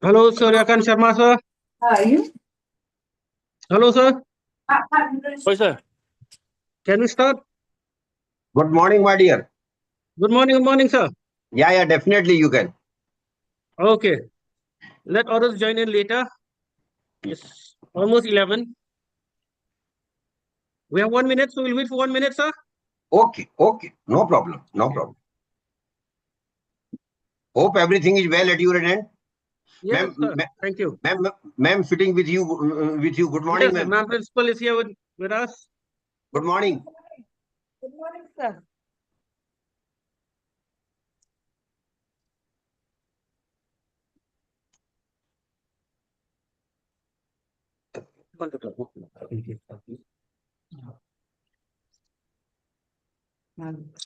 Hello, Suryakan Sharma, sir. How are you? Hello, sir. Hi, sir. Can we start? Good morning, my dear. Good morning, sir. Yeah, definitely you can. Okay. Let others join in later. It's almost 11. We have 1 minute, so we'll wait for 1 minute, sir. Okay. No problem. Hope everything is well at your end. Yes, sir. Thank you. Ma'am, sitting with you. Good morning, Yes, ma'am. ma'am principal is here with us. Good morning. Good morning, sir.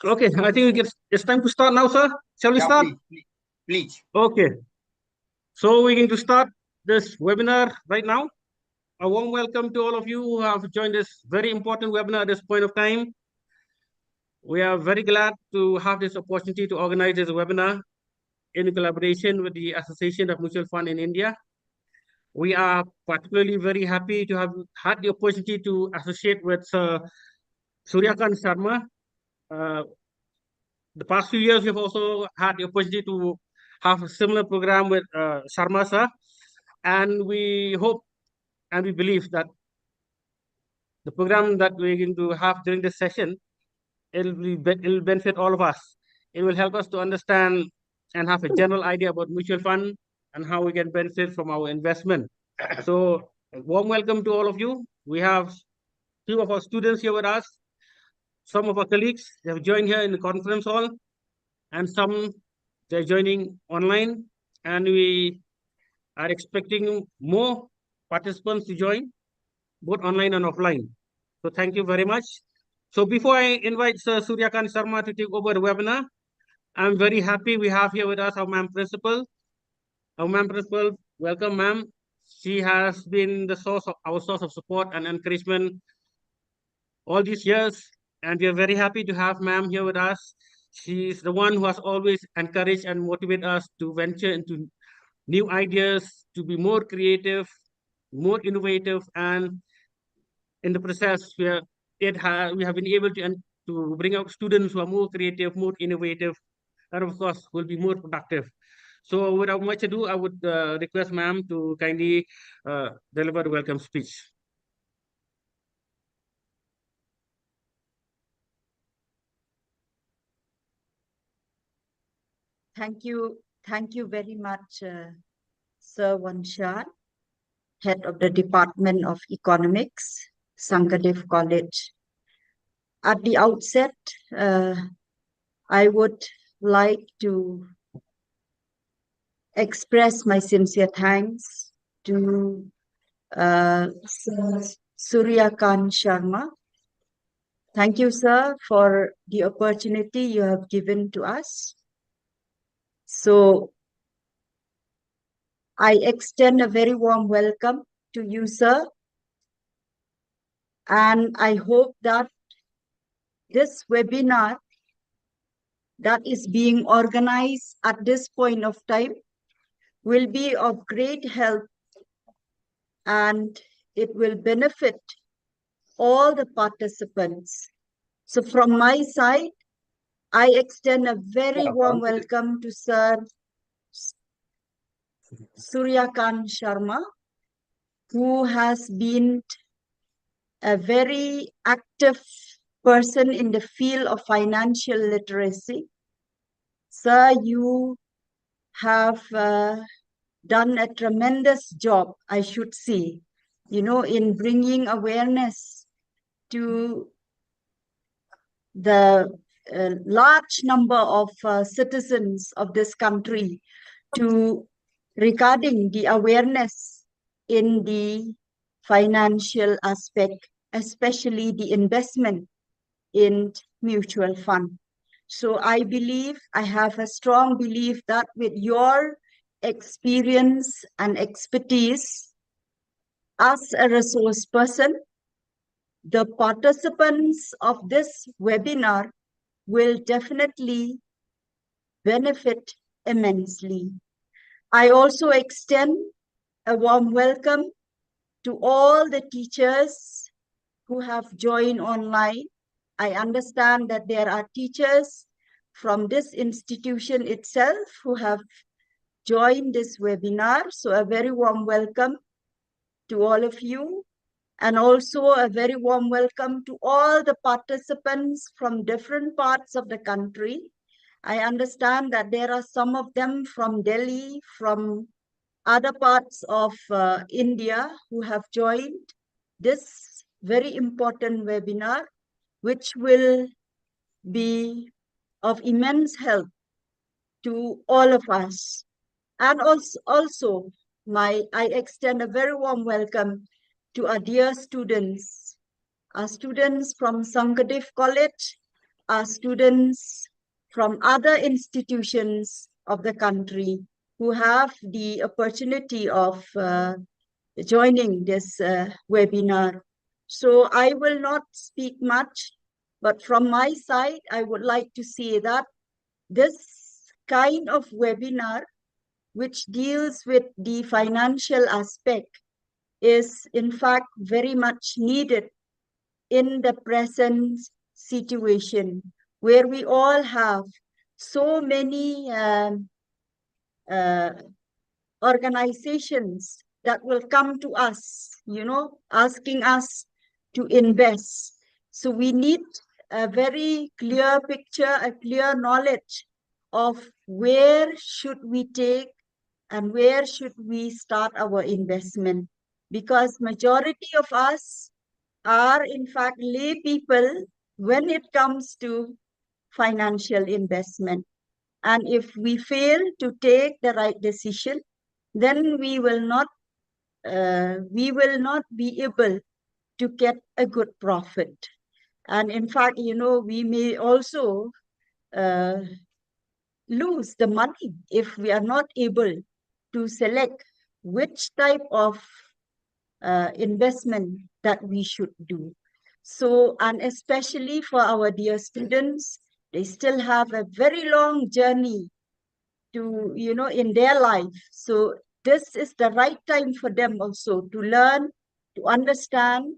Okay, I think it's time to start now, sir. Shall we Yeah, start? Please. Okay. So we're going to start this webinar right now. A warm welcome to all of you who have joined this very important webinar at this point of time. We are very glad to have this opportunity to organize this webinar in collaboration with the Association of Mutual Fund in India. We are particularly very happy to have had the opportunity to associate with Suryakan Sharma. The past few years, we've also had the opportunity to have a similar program with Sharma sir, and we hope and we believe that the program that we're going to have during this session, it'll benefit all of us. It will help us to understand and have a general idea about mutual fund and how we can benefit from our investment. So, a warm welcome to all of you. We have few of our students here with us. Some of our colleagues have joined here in the conference hall, and some they're joining online. And we are expecting more participants to join, both online and offline. So thank you very much. So before I invite Sir Suryakan Sharma to take over the webinar, I'm very happy we have here with us our ma'am principal. Our ma'am principal, welcome ma'am. She has been our source of support and encouragement all these years, and we are very happy to have ma'am here with us. She's the one who has always encouraged and motivated us to venture into new ideas, to be more creative, more innovative, and in the process, we have been able to bring out students who are more creative, more innovative, and of course, will be more productive. So without much ado, I would request ma'am to kindly deliver the welcome speech. Thank you very much, Sir Vanshad, Head of the Department of Economics, Sankadev College. At the outset, I would like to express my sincere thanks to Sir Suryakan Sharma. Thank you, sir, for the opportunity you have given to us. So I extend a very warm welcome to you, sir. And I hope that this webinar that is being organized at this point of time will be of great help, and it will benefit all the participants. So from my side, I extend a very warm welcome to Sir Suryakan Sharma, who has been a very active person in the field of financial literacy. Sir, you have done a tremendous job, I should say, in bringing awareness to the large number of citizens of this country regarding the awareness in the financial aspect, especially the investment in mutual fund. So I have a strong belief that with your experience and expertise as a resource person, the participants of this webinar will definitely benefit immensely. I also extend a warm welcome to all the teachers who have joined online. I understand that there are teachers from this institution itself who have joined this webinar. So a very warm welcome to all of you. And also a very warm welcome to all the participants from different parts of the country. I understand that there are some of them from Delhi, from other parts of India who have joined this very important webinar, which will be of immense help to all of us. And also I extend a very warm welcome to our dear students from Sankadev College, our students from other institutions of the country who have the opportunity of joining this webinar. So I will not speak much, but from my side, I would like to say that this kind of webinar, which deals with the financial aspect, is in fact very much needed in the present situation where we all have so many organizations that will come to us, asking us to invest. So we need a very clear picture, a clear knowledge of where should we take and where should we start our investment. Because majority of us are in fact lay people when it comes to financial investment. And if we fail to take the right decision, then we will not be able to get a good profit. And in fact, we may also lose the money if we are not able to select which type of investment that we should do. So, and especially for our dear students, they still have a very long journey to, in their life. So this is the right time for them also to learn, to understand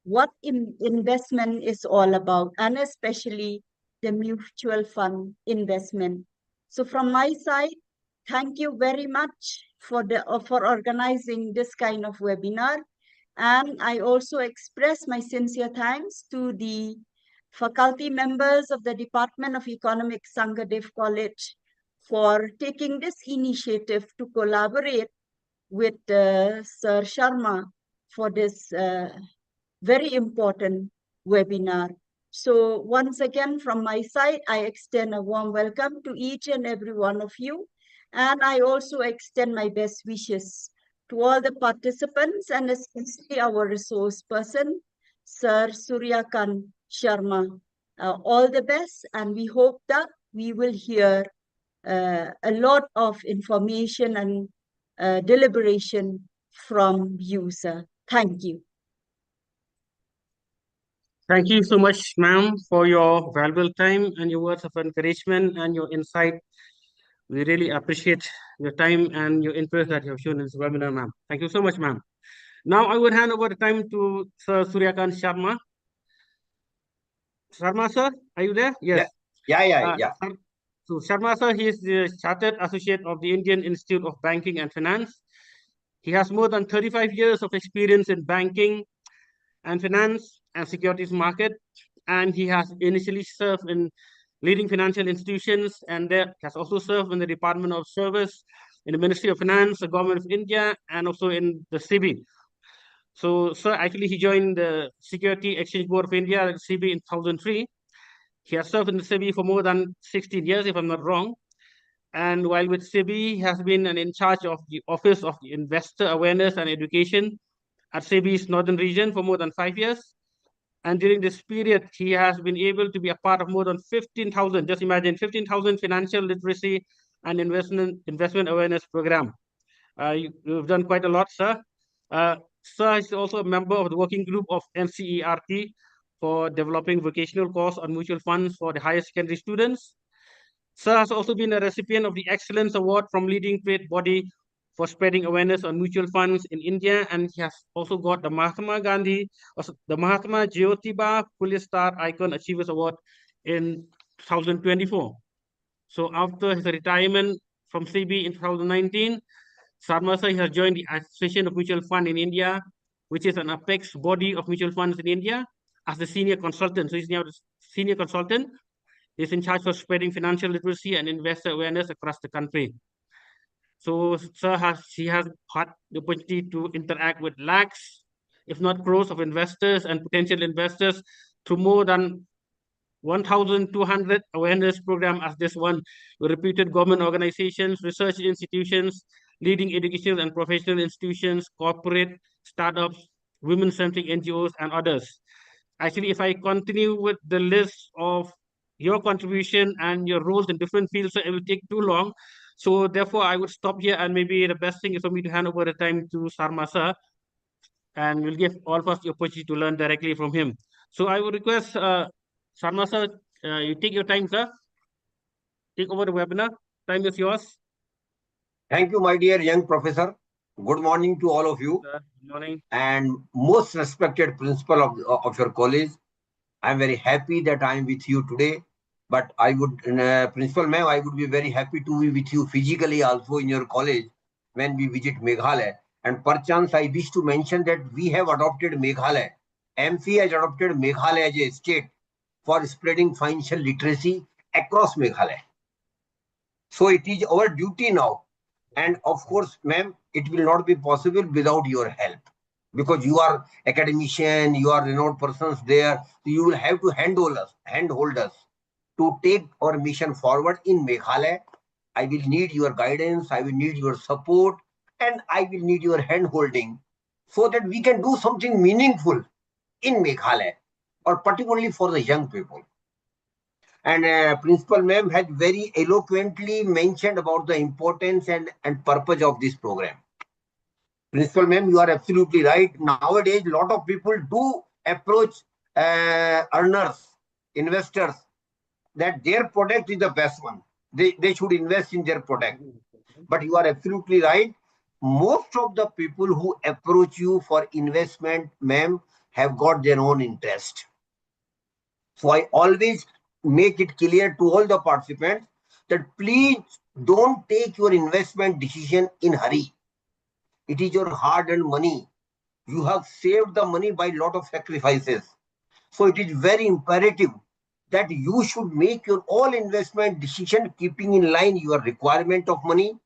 what investment is all about, and especially the mutual fund investment. So from my side, thank you very much for organizing this kind of webinar. And I also express my sincere thanks to the faculty members of the Department of Economics, Sankadev College, for taking this initiative to collaborate with Sir Sharma for this very important webinar. So once again, from my side, I extend a warm welcome to each and every one of you. And I also extend my best wishes to all the participants and especially our resource person, Sir Suryakant Sharma. All the best, and we hope that we will hear a lot of information and deliberation from you, sir. Thank you. Thank you so much, ma'am, for your valuable time and your words of encouragement and your insight. We really appreciate your time and your interest that you have shown in this webinar, ma'am. Thank you so much, ma'am. Now I would hand over the time to Sir Suryakant Sharma. Sharma, sir, are you there? Yes. Yeah. So Sharma, sir, he is the Chartered Associate of the Indian Institute of Banking and Finance. He has more than 35 years of experience in banking and finance and securities market, and he has initially served in leading financial institutions, and there has also served in the Department of Service, in the Ministry of Finance, the Government of India, and also in the SEBI. So, sir, actually, he joined the Security Exchange Board of India, SEBI, in 2003. He has served in the SEBI for more than 16 years, if I'm not wrong. And while with SEBI, he has been in charge of the Office of the Investor Awareness and Education at SEBI's Northern Region for more than 5 years. And during this period, he has been able to be a part of more than 15,000, just imagine, 15,000 financial literacy and investment awareness program. You've done quite a lot, sir. Sir is also a member of the working group of NCERT for developing vocational course on mutual funds for the higher secondary students. Sir has also been a recipient of the Excellence Award from leading trade body for spreading awareness on mutual funds in India, and he has also got the Mahatma Jyotiba Phule Star Icon Achievers Award in 2024. So after his retirement from CB in 2019, Sarma Sir has joined the Association of Mutual Fund in India, which is an apex body of mutual funds in India, as the senior consultant. So he's now the senior consultant. He's in charge of spreading financial literacy and investor awareness across the country. So he has had the opportunity to interact with lakhs, if not crores, of investors and potential investors through more than 1,200 awareness program as this one with reputed government organizations, research institutions, leading educational and professional institutions, corporate, startups, women-centric NGOs, and others. Actually, if I continue with the list of your contribution and your roles in different fields, it will take too long. So therefore, I would stop here, and maybe the best thing is for me to hand over the time to Sarma Sir, and we'll give all of us the opportunity to learn directly from him. So I would request Sarma Sir, you take your time, sir. Take over the webinar. Time is yours. Thank you, my dear young professor. Good morning to all of you. Good morning. And most respected principal of your college. I'm very happy that I'm with you today. But I would, Principal Ma'am, I would be very happy to be with you physically also in your college when we visit Meghalaya. And perchance, I wish to mention that we have adopted Meghalaya. MP has adopted Meghalaya as a state for spreading financial literacy across Meghalaya. So it is our duty now. And of course, ma'am, it will not be possible without your help. Because you are academician, you are renowned persons there. So you will have to handhold us to take our mission forward in Meghalaya. I will need your guidance, I will need your support, and I will need your hand holding so that we can do something meaningful in Meghalaya, or particularly for the young people. And Principal Ma'am had very eloquently mentioned about the importance and purpose of this program. Principal Ma'am, you are absolutely right. Nowadays, a lot of people do approach earners, investors, that their product is the best one. They should invest in their product. But you are absolutely right. Most of the people who approach you for investment, ma'am, have got their own interest. So I always make it clear to all the participants that please don't take your investment decision in hurry. It is your hard-earned money. You have saved the money by a lot of sacrifices. So it is very imperative that you should make your all investment decision keeping in line your requirement of money,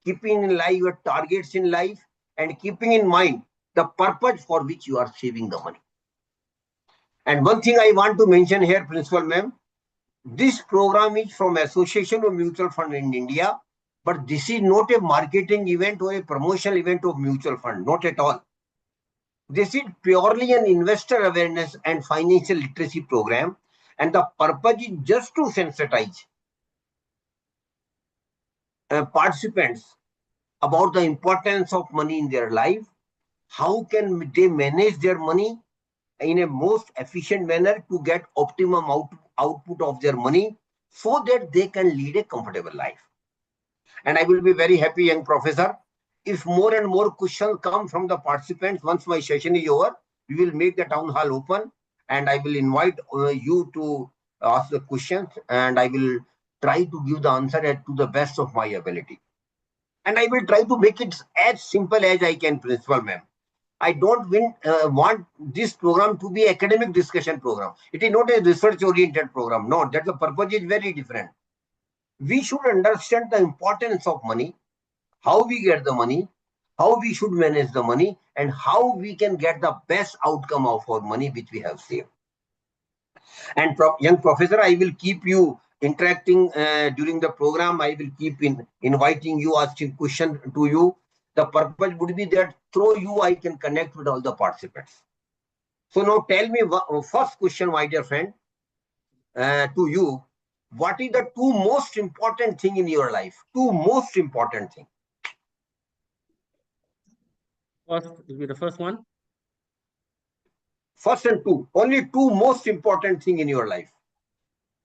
keeping in line your targets in life, and keeping in mind the purpose for which you are saving the money. And one thing I want to mention here, Principal Ma'am, this program is from Association of Mutual Fund in India, but this is not a marketing event or a promotional event of mutual fund, not at all. This is purely an investor awareness and financial literacy program, and the purpose is just to sensitize participants about the importance of money in their life, how can they manage their money in a most efficient manner to get optimum output of their money so that they can lead a comfortable life. And I will be very happy, young professor, if more and more questions come from the participants. Once my session is over, we will make the town hall open and I will invite you to ask the questions, and I will try to give the answer to the best of my ability. And I will try to make it as simple as I can, Principal Ma'am. I don't want this program to be academic discussion program. It is not a research oriented program. No, that the purpose is very different. We should understand the importance of money, how we get the money, how we should manage the money, and how we can get the best outcome of our money which we have saved. And young professor, I will keep you interacting during the program. I will keep inviting you, asking questions to you. The purpose would be that through you, I can connect with all the participants. So now tell me, first question, my dear friend, to you. What is the two most important thing in your life? Two most important thing. First will be the first one. First and two, only two most important thing in your life,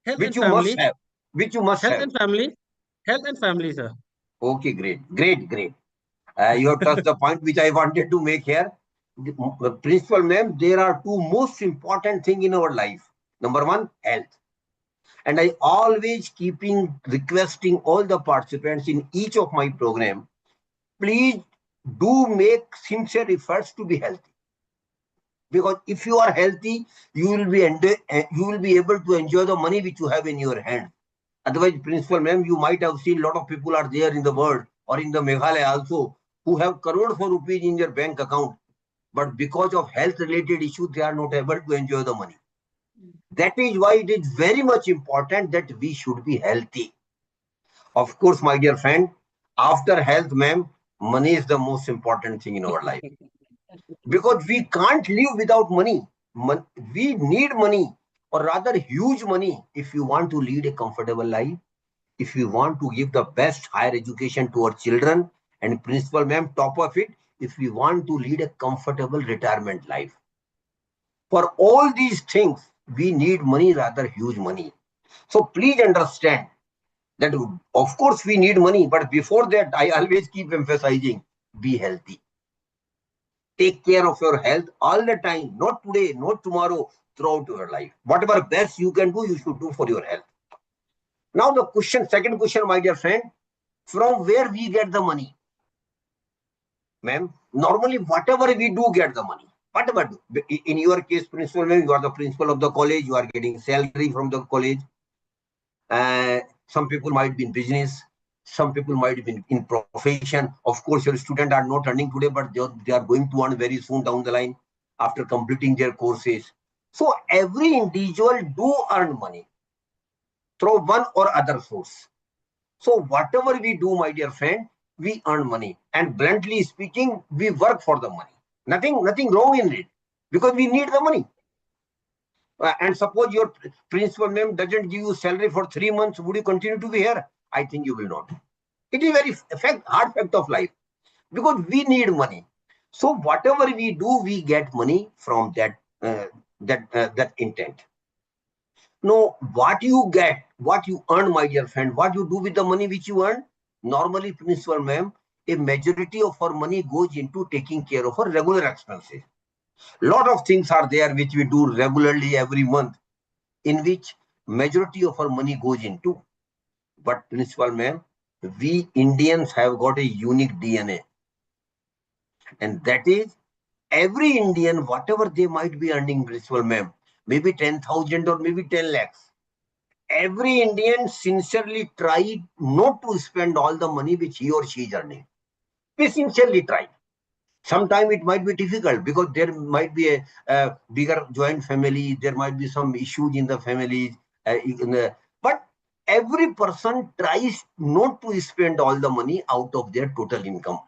Health which and you must family. have, which you must Health have. and family. Health and family, sir. Okay, great. You have touched the point which I wanted to make here. Principal ma'am, there are two most important thing in our life. Number one, health. And I always keeping requesting all the participants in each of my program, please do make sincere efforts to be healthy. Because if you are healthy, you will be able to enjoy the money which you have in your hand. Otherwise, principal ma'am, you might have seen a lot of people are there in the world or in the Meghalaya also who have crores of rupees in their bank account, but because of health related issues, they are not able to enjoy the money. That is why it is very much important that we should be healthy. Of course, my dear friend, after health, ma'am, money is the most important thing in our life. Because we can't live without money. We need money, or rather huge money, if you want to lead a comfortable life, if you want to give the best higher education to our children, and principal ma'am, top of it, if we want to lead a comfortable retirement life. For all these things, we need money, rather huge money. So please understand that, of course, we need money, but before that, I always keep emphasizing, be healthy. Take care of your health all the time, not today, not tomorrow, throughout your life. Whatever best you can do, you should do for your health. Now the second question, my dear friend, from where we get the money? Ma'am, normally whatever we do get the money. Whatever do. In your case, principal, ma'am, you are the principal of the college, you are getting salary from the college. Some people might be in business, some people might be in profession. Of course, your students are not earning today, but they are going to earn very soon down the line after completing their courses. So every individual do earn money through one or other source. So whatever we do, my dear friend, we earn money. And bluntly speaking, we work for the money. Nothing wrong in it, because we need the money. And suppose your principal ma'am doesn't give you salary for 3 months, would you continue to be here? I think you will not. It is very hard fact of life, because we need money. So whatever we do, we get money from that intent. Now, what you get, what you earn, my dear friend, what you do with the money which you earn, normally, principal ma'am, a majority of our money goes into taking care of our regular expenses. Lot of things are there which we do regularly every month, in which majority of our money goes into. But principal ma'am, we Indians have got a unique DNA. And that is, every Indian, whatever they might be earning, principal ma'am, maybe 10,000 or maybe 10 lakhs. Every Indian sincerely try not to spend all the money which he or she is earning. We sincerely try. Sometimes it might be difficult, because there might be a bigger joint family, there might be some issues in the family, but every person tries not to spend all the money out of their total income.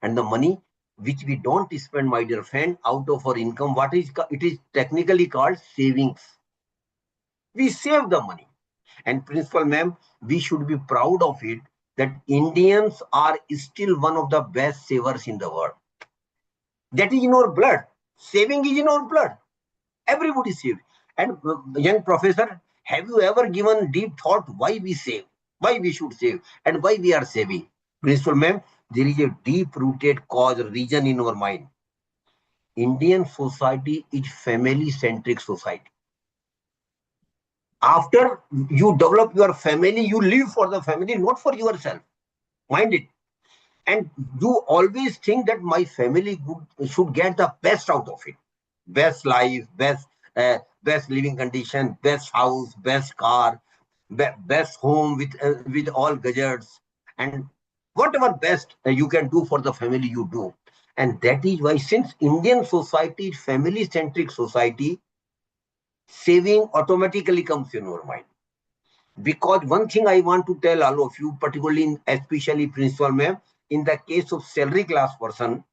And the money which we don't spend, my dear friend, out of our income, it is technically called savings. We save the money. And principal ma'am, we should be proud of it, that Indians are still one of the best savers in the world. That is in our blood. Saving is in our blood. Everybody saves. And young professor, have you ever given deep thought why we save, why we should save, and why we are saving? Principal ma'am, there is a deep-rooted cause, reason in our mind. Indian society is family-centric society. After you develop your family, you live for the family, not for yourself. Mind it. And you always think that my family should get the best out of it. Best life, best living condition, best house, best car, best home with all gadgets, and whatever best you can do for the family, you do. And that is why, since Indian society is family centric society, saving automatically comes in our mind. Because one thing I want to tell all of you, particularly especially principal ma'am, in the case of salary class person,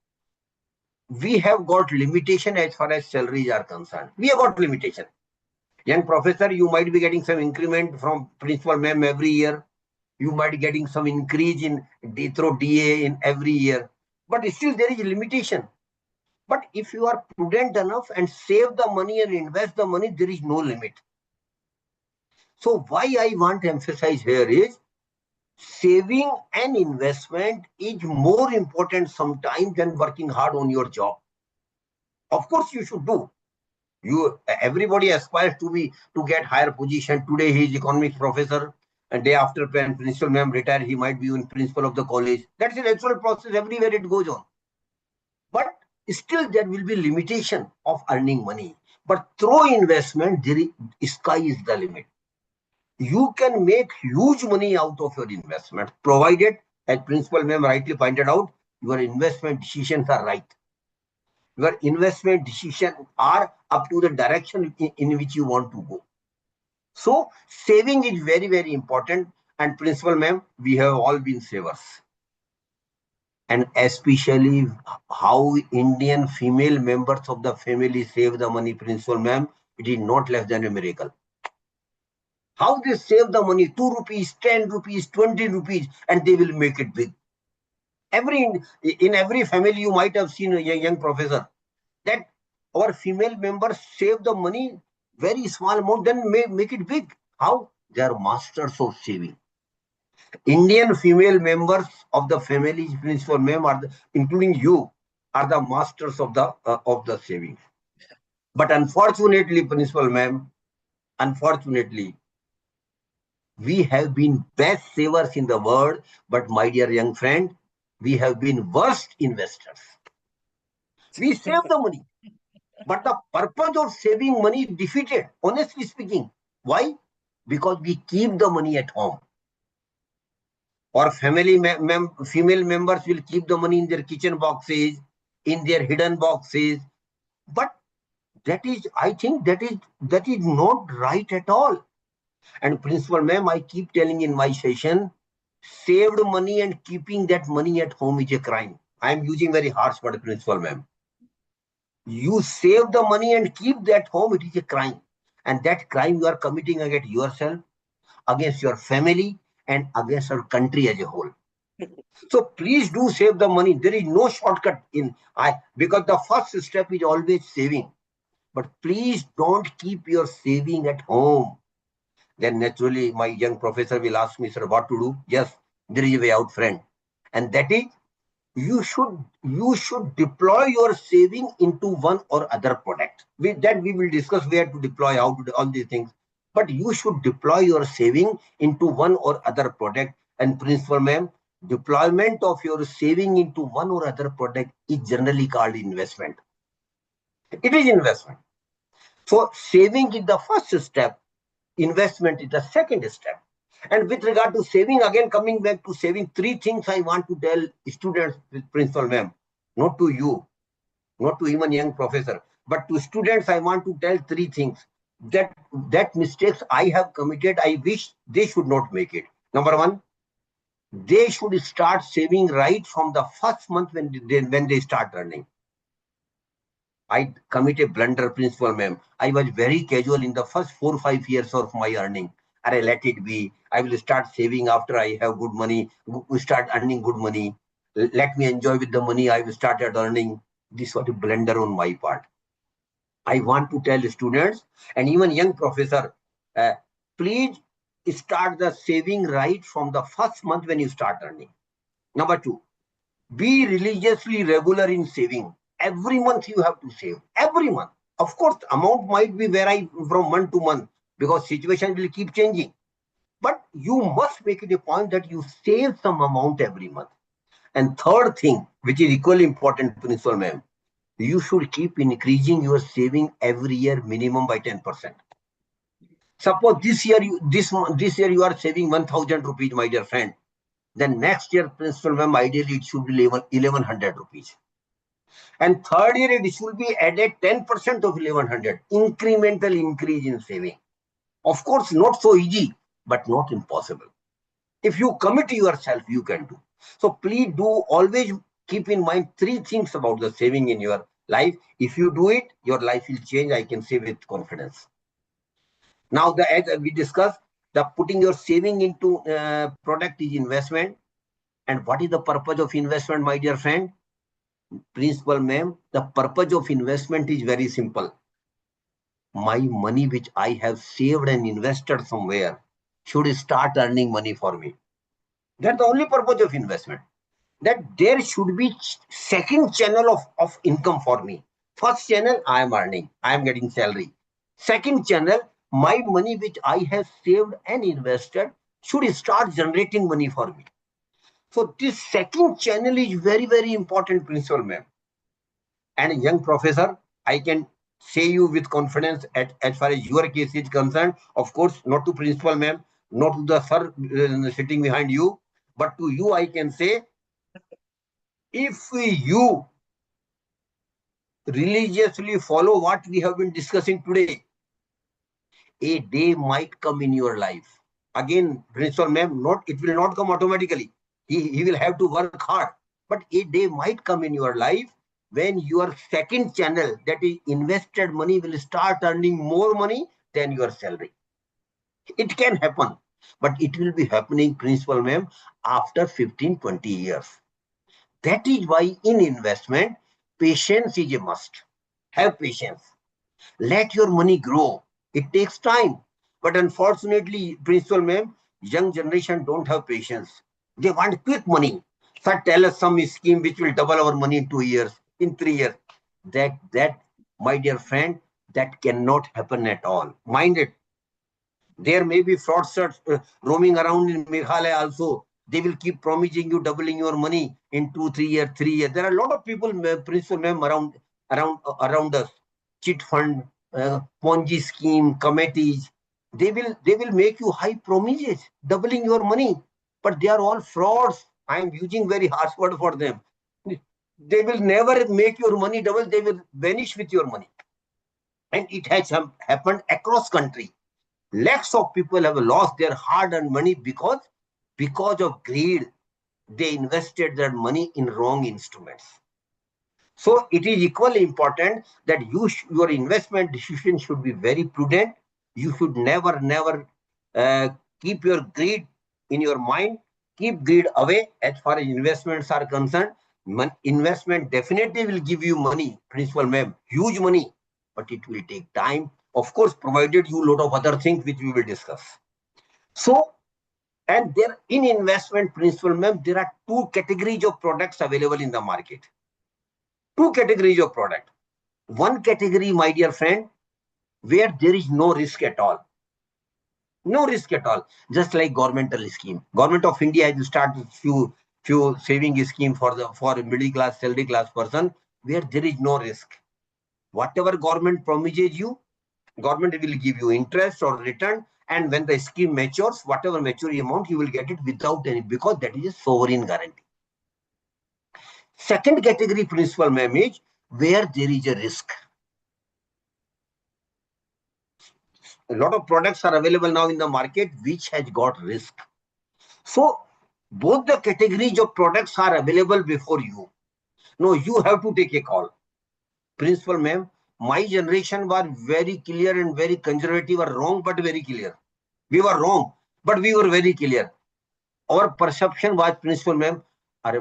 we have got limitation as far as salaries are concerned. We have got limitation. Young professor, you might be getting some increment from principal ma'am every year. You might be getting some increase in through DA in every year. But still there is a limitation. But if you are prudent enough and save the money and invest the money, there is no limit. So why I want to emphasize here is saving and investment is more important sometimes than working hard on your job. Of course, you should do. Everybody aspires to get higher position. Today he is economics professor, and day after when principal ma'am retire, he might be in principal of the college. That's a natural process. Everywhere it goes on. But still there will be limitation of earning money. But through investment, sky is the limit. You can make huge money out of your investment, provided, as principal ma'am rightly pointed out, your investment decisions are right. Your investment decisions are up to the direction in which you want to go. So saving is very, very important. And principal ma'am, we have all been savers. And especially how Indian female members of the family save the money, principal ma'am, it is not less than a miracle. How they save the money, 2 rupees, 10 rupees, 20 rupees, and they will make it big. In every family, you might have seen a young professor that our female members save the money, very small amount, then make it big. How? They are masters of saving. Indian female members of the family, principal ma'am, including you, are the masters of the saving. But unfortunately, principal ma'am, unfortunately, we have been best savers in the world, but my dear young friend, we have been worst investors. We save the money, but the purpose of saving money is defeated, honestly speaking. Why? Because we keep the money at home. Or family female members will keep the money in their kitchen boxes, in their hidden boxes. But I think that is not right at all. And principal ma'am, I keep telling in my session, saved money and keeping that money at home is a crime. I am using very harsh word, principal ma'am. You save the money and keep that home, it is a crime. And that crime you are committing against yourself, against your family, and against our country as a whole. So please do save the money. There is no shortcut because the first step is always saving. But please don't keep your saving at home. Then naturally, my young professor will ask me, sir, what to do? Yes, there is a way out, friend. And that is, you should deploy your saving into one or other product. With that, we will discuss where to deploy, how to do all these things. But you should deploy your saving into one or other product. And principal ma'am, deployment of your saving into one or other product is generally called investment. It is investment. So saving is the first step. Investment is the second step. And with regard to saving, again coming back to saving, 3 things I want to tell students with principal ma'am, not to you, not to even young professor, but to students, I want to tell 3 things that mistakes I have committed, I wish they should not make it. Number 1, they should start saving right from the first month when they start earning. I commit a blunder, principal ma'am. I was very casual in the first 4 or 5 years of my earning. I let it be. I will start saving after I have good money. We start earning good money. Let me enjoy with the money I started earning. This was a blunder on my part. I want to tell students and even young professor, please start the saving right from the first month when you start earning. Number 2, be religiously regular in saving. Every month you have to save. Every month. Of course, amount might be vary from month to month because situation will keep changing. But you must make it a point that you save some amount every month. And third thing, which is equally important, principal ma'am, you should keep increasing your saving every year minimum by 10%. Suppose this year you are saving 1,000 rupees, my dear friend. Then next year, principal ma'am, ideally it should be 1,100 rupees. And third year, it should be added 10% of 1,100. Incremental increase in saving. Of course, not so easy, but not impossible. If you commit yourself, you can do. So please do always keep in mind 3 things about the saving in your life. If you do it, your life will change. I can say with confidence. Now, as we discussed, the putting your saving into product is investment. And what is the purpose of investment, my dear friend? Principal ma'am, the purpose of investment is very simple. My money which I have saved and invested somewhere should start earning money for me. That's the only purpose of investment. That there should be second channel of income for me. First channel, I am earning, I am getting salary. Second channel, my money which I have saved and invested should start generating money for me. So this second channel is very, very important, Principal ma'am. And young professor, I can say you with confidence as far as your case is concerned, of course, not to Principal ma'am, not to the sir sitting behind you, but to you, I can say, if you religiously follow what we have been discussing today, a day might come in your life. Again, Principal ma'am, it will not come automatically. He will have to work hard. But a day might come in your life when your second channel, that is invested money, will start earning more money than your salary. It can happen, but it will be happening, Principal ma'am, after 15, 20 years. That is why in investment, patience is a must. Have patience. Let your money grow. It takes time. But unfortunately, Principal ma'am, young generation don't have patience. They want quick money. Sir, tell us some scheme which will double our money in 2 years, in 3 years. That, my dear friend, that cannot happen at all. Mind it. There may be fraudsters roaming around in Meghalaya also. They will keep promising you doubling your money in 2, 3 years, 3 years. There are a lot of people, Principal ma'am, around us. Chit fund, Ponzi scheme, committees. They will make you high promises, doubling your money. But they are all frauds. I am using very harsh word for them. They will never make your money double. They will vanish with your money. And it has happened across country. Lakhs of people have lost their hard-earned money because of greed. They invested their money in wrong instruments. So it is equally important that your investment decision should be very prudent. You should never keep your greed in your mind. Keep greed away as far as investments are concerned. Investment definitely will give you money, Principal ma'am, huge money, but it will take time. Of course, provided you lot of other things which we will discuss. So, and there in investment, Principal ma'am, there are two categories of products available in the market. Two categories of product. One category, my dear friend, where there is no risk at all. No risk at all. Just like governmental scheme. Government of India has started few saving scheme for middle class, salary class person, where there is no risk. Whatever government promises you, government will give you interest or return, and when the scheme matures, whatever maturity amount, you will get it without any, because that is a sovereign guarantee. Second category, Principal ma'am, is where there is a risk. A lot of products are available now in the market which has got risk. So both the categories of products are available before you. No, you have to take a call. Principal ma'am, my generation was very clear and very conservative, or wrong but very clear. We were wrong, but we were very clear. Our perception was, Principal ma'am,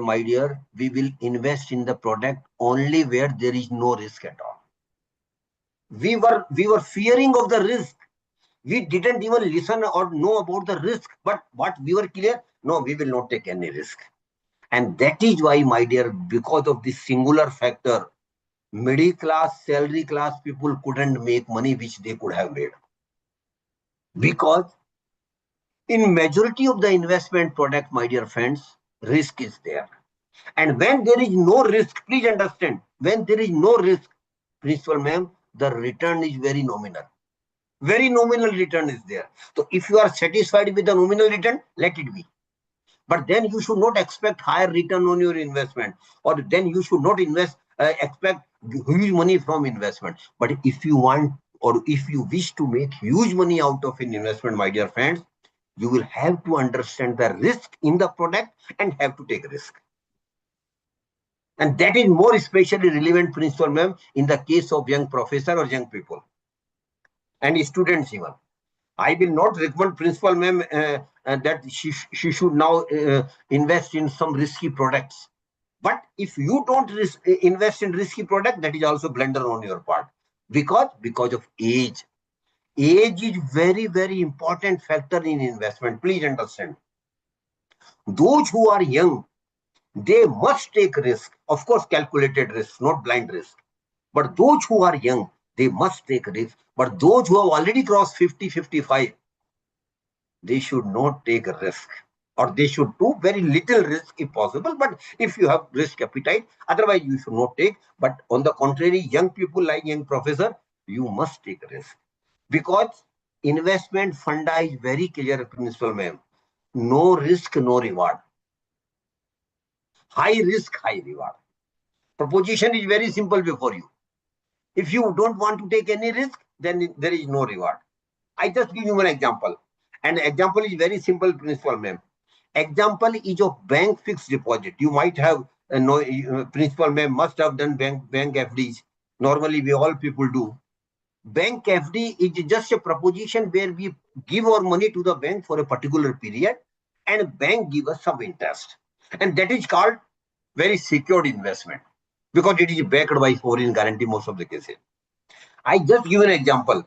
my dear, we will invest in the product only where there is no risk at all. We were fearing of the risk. We didn't even listen or know about the risk, but what we were clear, no, we will not take any risk. And that is why, my dear, because of this singular factor, middle class, salary class people couldn't make money which they could have made. Because in majority of the investment product, my dear friends, risk is there. And when there is no risk, please understand, when there is no risk, Principal ma'am, the return is very nominal. Very nominal return is there. So if you are satisfied with the nominal return, let it be. But then you should not expect higher return on your investment, or then you should not expect huge money from investment. But if you want, or if you wish to make huge money out of an investment, my dear friends, you will have to understand the risk in the product and have to take risk. And that is more especially relevant, Principal ma'am, in the case of young professor or young people and students even. I will not recommend Principal ma'am that she should now invest in some risky products. But if you don't invest in risky product, that is also blunder on your part. Because of age. Age is very, very important factor in investment. Please understand. Those who are young, they must take risk. Of course, calculated risk, not blind risk. But those who are young, they must take risk. But those who have already crossed 50, 55, they should not take a risk. Or they should do very little risk if possible. But if you have risk appetite, otherwise you should not take. But on the contrary, young people like young professor, you must take risk. Because investment funda is very clear principle, ma'am. No risk, no reward. High risk, high reward. Proposition is very simple before you. If you don't want to take any risk, then there is no reward. I just give you an example. And example is very simple principle, ma'am. Example is of bank fixed deposit. You might have principal ma'am must have done bank FDs. Normally, we all people do. Bank FD is just a proposition where we give our money to the bank for a particular period, and bank give us some interest, and that is called very secured investment because it is backed by foreign guarantee most of the cases. I just give an example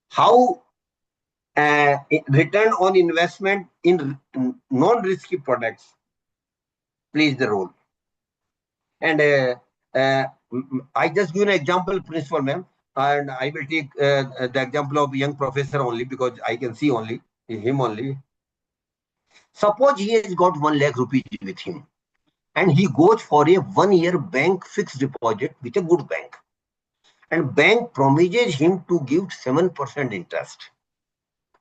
how return on investment in non-risky products plays the role. And I just give an example, principal ma'am, and I will take the example of young professor only because I can see only him only. Suppose he has got 1 lakh rupees with him, and he goes for a 1-year bank fixed deposit with a good bank, and bank promises him to give 7% interest.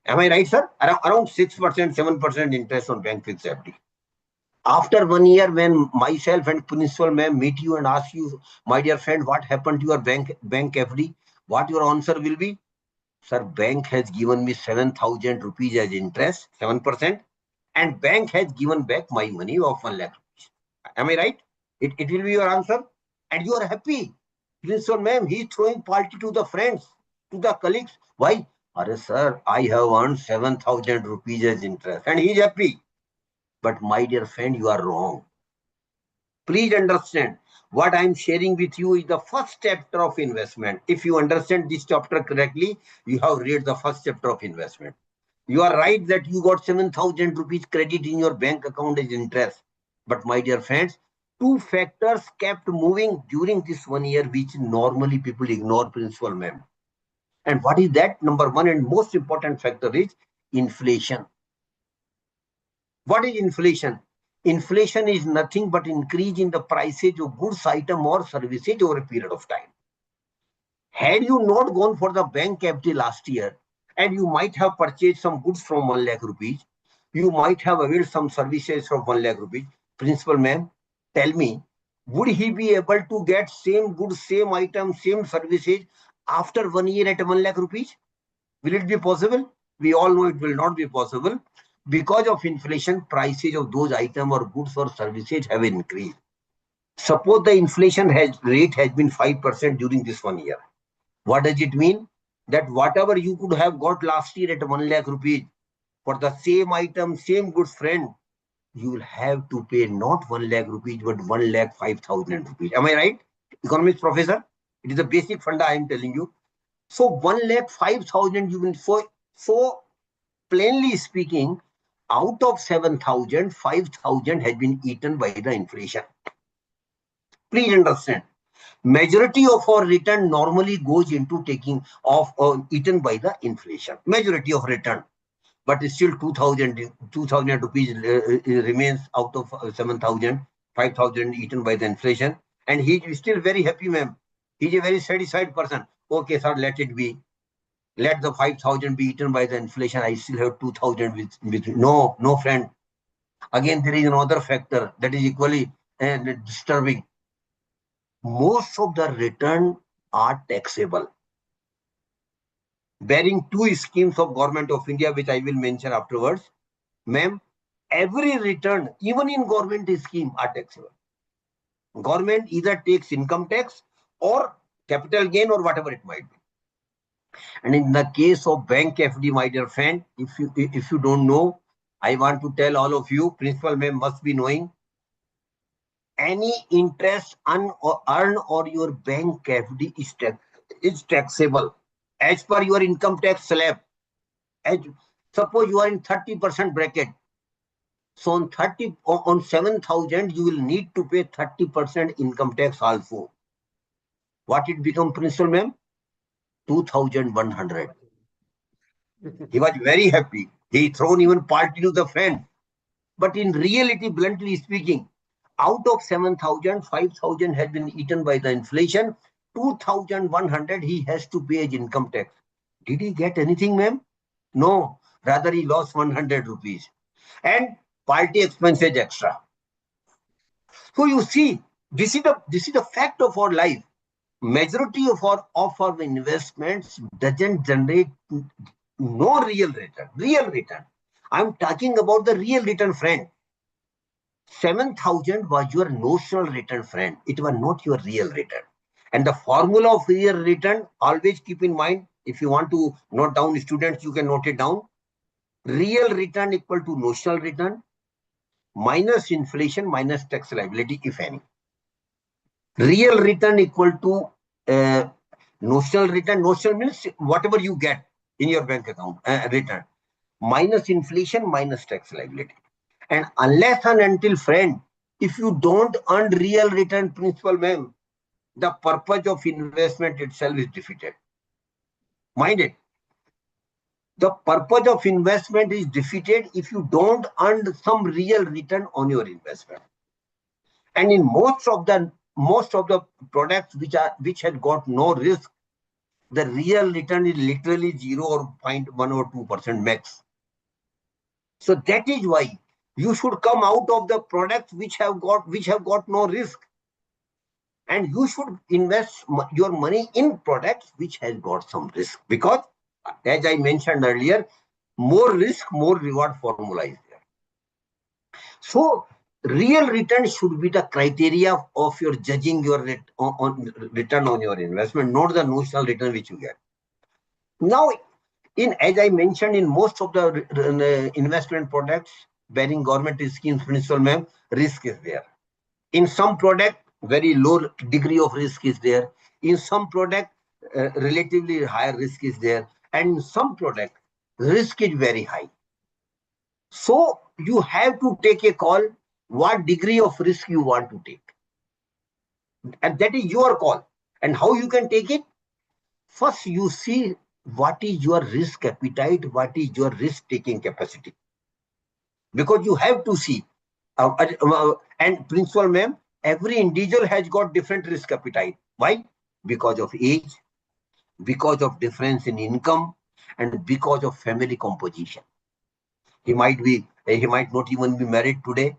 Am I right, sir? Around 6%, 7% interest on bank fixed FD. After 1 year, when myself and principal ma'am meet you and ask you, my dear friend, what happened to your bank FD? What your answer will be? Sir, bank has given me 7,000 rupees as interest, 7%, and bank has given back my money of 1 lakh rupees. Am I right? It will be your answer. And you are happy. Principal ma'am, he is throwing party to the friends, to the colleagues. Why? Sir, I have earned 7,000 rupees as interest. And he is happy. But my dear friend, you are wrong. Please understand, what I am sharing with you is the first chapter of investment. If you understand this chapter correctly, you have read the first chapter of investment. You are right that you got 7,000 rupees credit in your bank account as interest. But my dear friends, two factors kept moving during this 1 year, which normally people ignore, principal ma'am. And what is that? Number one and most important factor is inflation. What is inflation? Inflation is nothing but increase in the prices of goods, item or services over a period of time. Had you not gone for the bank FD last year, and you might have purchased some goods from 1 lakh rupees, you might have availed some services from 1 lakh rupees. Principal ma'am, tell me, would he be able to get same goods, same items, same services after 1 year at 1 lakh rupees? Will it be possible? We all know it will not be possible. Because of inflation, prices of those items or goods or services have increased. Suppose the inflation rate has been 5% during this 1 year. What does it mean? That whatever you could have got last year at 1 lakh rupees for the same item, same goods, friend, you will have to pay not 1 lakh rupees, but 1 lakh 5,000 rupees. Am I right? Economics professor? It is a basic funda I am telling you. So 1 lakh 5,000 you will, so plainly speaking, out of 7,000, 5,000 has been eaten by the inflation. Please understand. Majority of our return normally goes into taking off or eaten by the inflation. Majority of return. But still 2,000 rupees remains out of 7,000, 5,000 eaten by the inflation. And he is still very happy, ma'am. He is a very satisfied person. Okay, sir, let it be. Let the 5,000 be eaten by the inflation. I still have 2,000 with no friend. Again, there is another factor that is equally disturbing. Most of the return are taxable. Bearing two schemes of Government of India, which I will mention afterwards, ma'am, every return, even in government scheme, are taxable. Government either takes income tax or capital gain or whatever it might be. And in the case of bank FD, my dear friend, if you don't know, I want to tell all of you, principal ma'am must be knowing. any interest earned or your bank FD is taxable as per your income tax slab. As suppose you are in 30% bracket, so on 7,000 you will need to pay 30% income tax also. What it become, principal ma'am? 2,100. He was very happy. He thrown even party to the friend. But in reality, bluntly speaking, out of 7,000, 5,000 has been eaten by the inflation. 2,100 he has to pay as income tax. Did he get anything, ma'am? No. Rather, he lost 100 rupees. And party expenses extra. So you see, this is the fact of our life. Majority of our investments doesn't generate no real return. Real return. I'm talking about the real return, friend. 7,000 was your notional return, friend. It was not your real return. And the formula of real return, always keep in mind. If you want to note down, students, you can note it down. Real return equal to notional return minus inflation minus tax liability, if any. Real return equal to notional return. Notional means whatever you get in your bank account, return, minus inflation minus tax liability. And unless and until, friend, if you don't earn real return, principal ma'am, the purpose of investment itself is defeated. Mind it. The purpose of investment is defeated if you don't earn some real return on your investment. And in most of the products which had got no risk, the real return is literally 0 or 0.1 or 2% max. So that is why you should come out of the products which have got no risk, and you should invest your money in products which has got some risk, because as I mentioned earlier, more risk, more reward formula is there. So real return should be the criteria of your judging your return on your investment, not the notional return which you get. Now, as I mentioned, in most of the investment products bearing government schemes, principal ma'am, risk is there. In some product, very low degree of risk is there. In some product, relatively higher risk is there. And in some product, risk is very high. So you have to take a call what degree of risk you want to take. And that is your call. And how you can take it? First, you see what is your risk appetite, what is your risk-taking capacity. Because you have to see. And principal ma'am, every individual has got different risk appetite. Why? Because of age, because of difference in income, and because of family composition. He might not even be married today.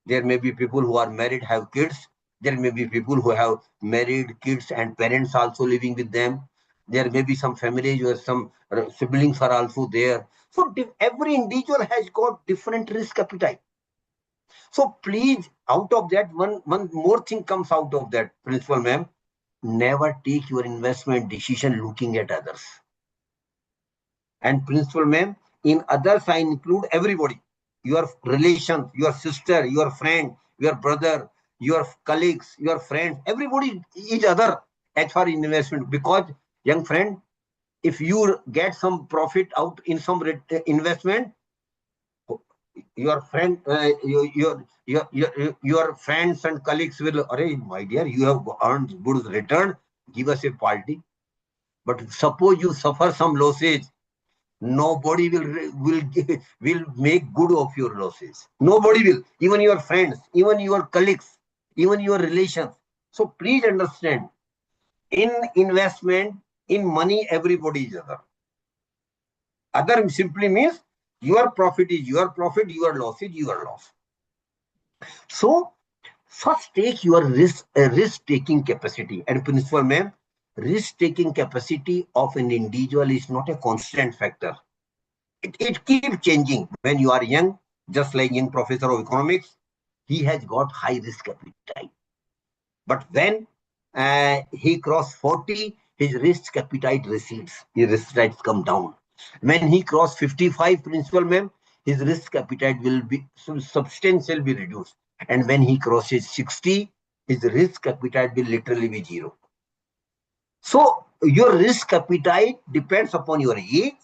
There may be people who are married, have kids. There may be people who have married kids and parents also living with them. There may be some families where some siblings are also there. So every individual has got different risk appetite. So please, out of that, one more thing comes out of that, principal ma'am. Never take your investment decision looking at others. And principal ma'am, in others I include everybody. Your relations, your sister, your friend, your brother, your colleagues, your friends, everybody is other as far as investment. Because, young friend, if you get some profit out in some investment, your friend, your friends and colleagues will, my dear, you have earned good return, give us a party. But suppose you suffer some losses, nobody will make good of your losses. Nobody will. Even your friends, even your colleagues, even your relations. So please understand, in investment, in money, everybody is other. Other simply means your profit is your profit, your loss is your loss. So first take your risk-taking capacity. And principal ma'am, risk-taking capacity of an individual is not a constant factor. It keeps changing. When you are young, just like young professor of economics, he has got high risk appetite. But when he crosses 40, his risk appetite recedes. His risk rates come down. When he crosses 55, principal ma'am, his risk appetite will be substantially reduced. And when he crosses 60, his risk appetite will literally be zero. So your risk appetite depends upon your age,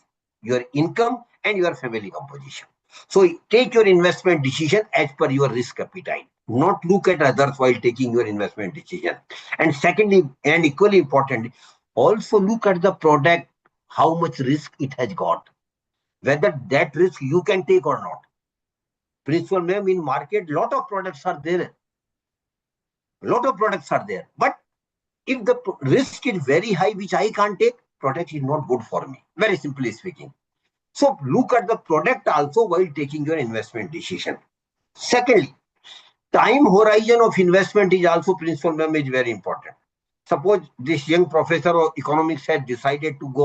your income, and your family composition. So take your investment decision as per your risk appetite. Not look at others while taking your investment decision. And secondly, and equally important, also look at the product, how much risk it has got, whether that risk you can take or not. Principal ma'am, in market, lot of products are there. But if the risk is very high, which I can't take, product is not good for me. Very simply speaking. So look at the product also while taking your investment decision. Secondly, time horizon of investment is also, principal ma'am, is very important. Suppose this young professor of economics had decided to go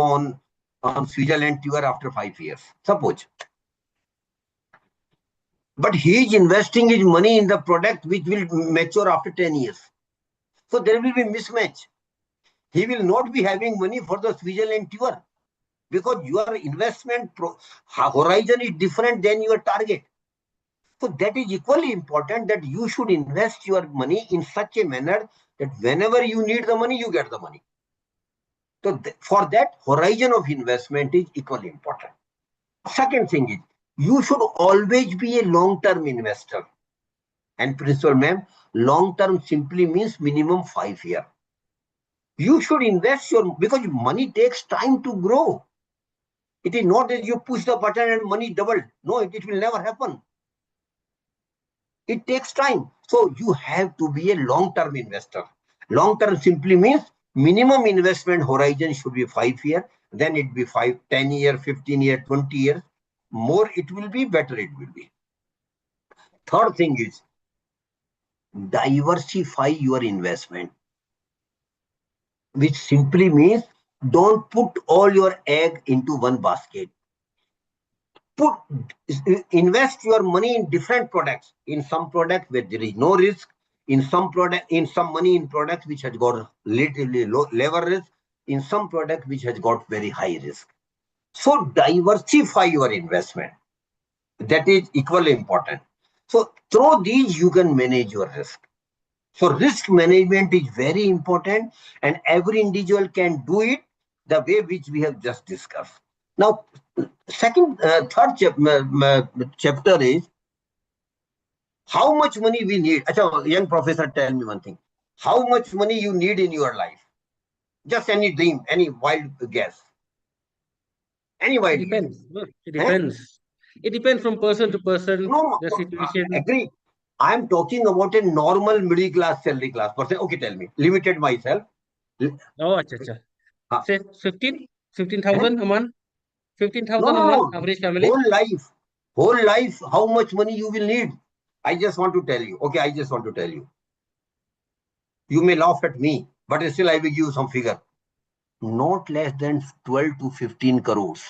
on Switzerland tour after 5 years. Suppose. But he is investing his money in the product which will mature after 10 years. So there will be mismatch. He will not be having money for the Switzerland tour because your investment horizon is different than your target. So that is equally important, that you should invest your money in such a manner that whenever you need the money, you get the money. So for that, horizon of investment is equally important. Second thing is, you should always be a long-term investor. And principal ma'am, long-term simply means minimum 5 years. You should invest because money takes time to grow. It is not that you push the button and money doubled. No, it will never happen. It takes time. So you have to be a long-term investor. Long-term simply means minimum investment horizon should be 5 years. Then it be 5, 10 years, 15 years, 20 years. More it will be, better it will be. Third thing is, diversify your investment, which simply means don't put all your egg into one basket. Invest your money in different products. In some product where there is no risk, in some money in products which has got relatively lower risk, in some product which has got very high risk. So diversify your investment. That is equally important. So through these you can manage your risk. So risk management is very important, and every individual can do it the way which we have just discussed. Now, third chapter is how much money we need. Achha, young professor, tell me one thing. How much money you need in your life? Just any dream, any wild guess. Any wild It guess. depends. No, it depends. It depends from person to person, No, the situation. agree. I'm talking about a normal middle class, salary class person. Okay, tell me. Limited myself. Oh, acha. Uh, Say 15,000 a month. 15,000 a month, no. average family. Whole life, how much money you will need? I just want to tell you. Okay, I just want to tell you. You may laugh at me, but still I will give you some figure. Not less than 12 to 15 crores.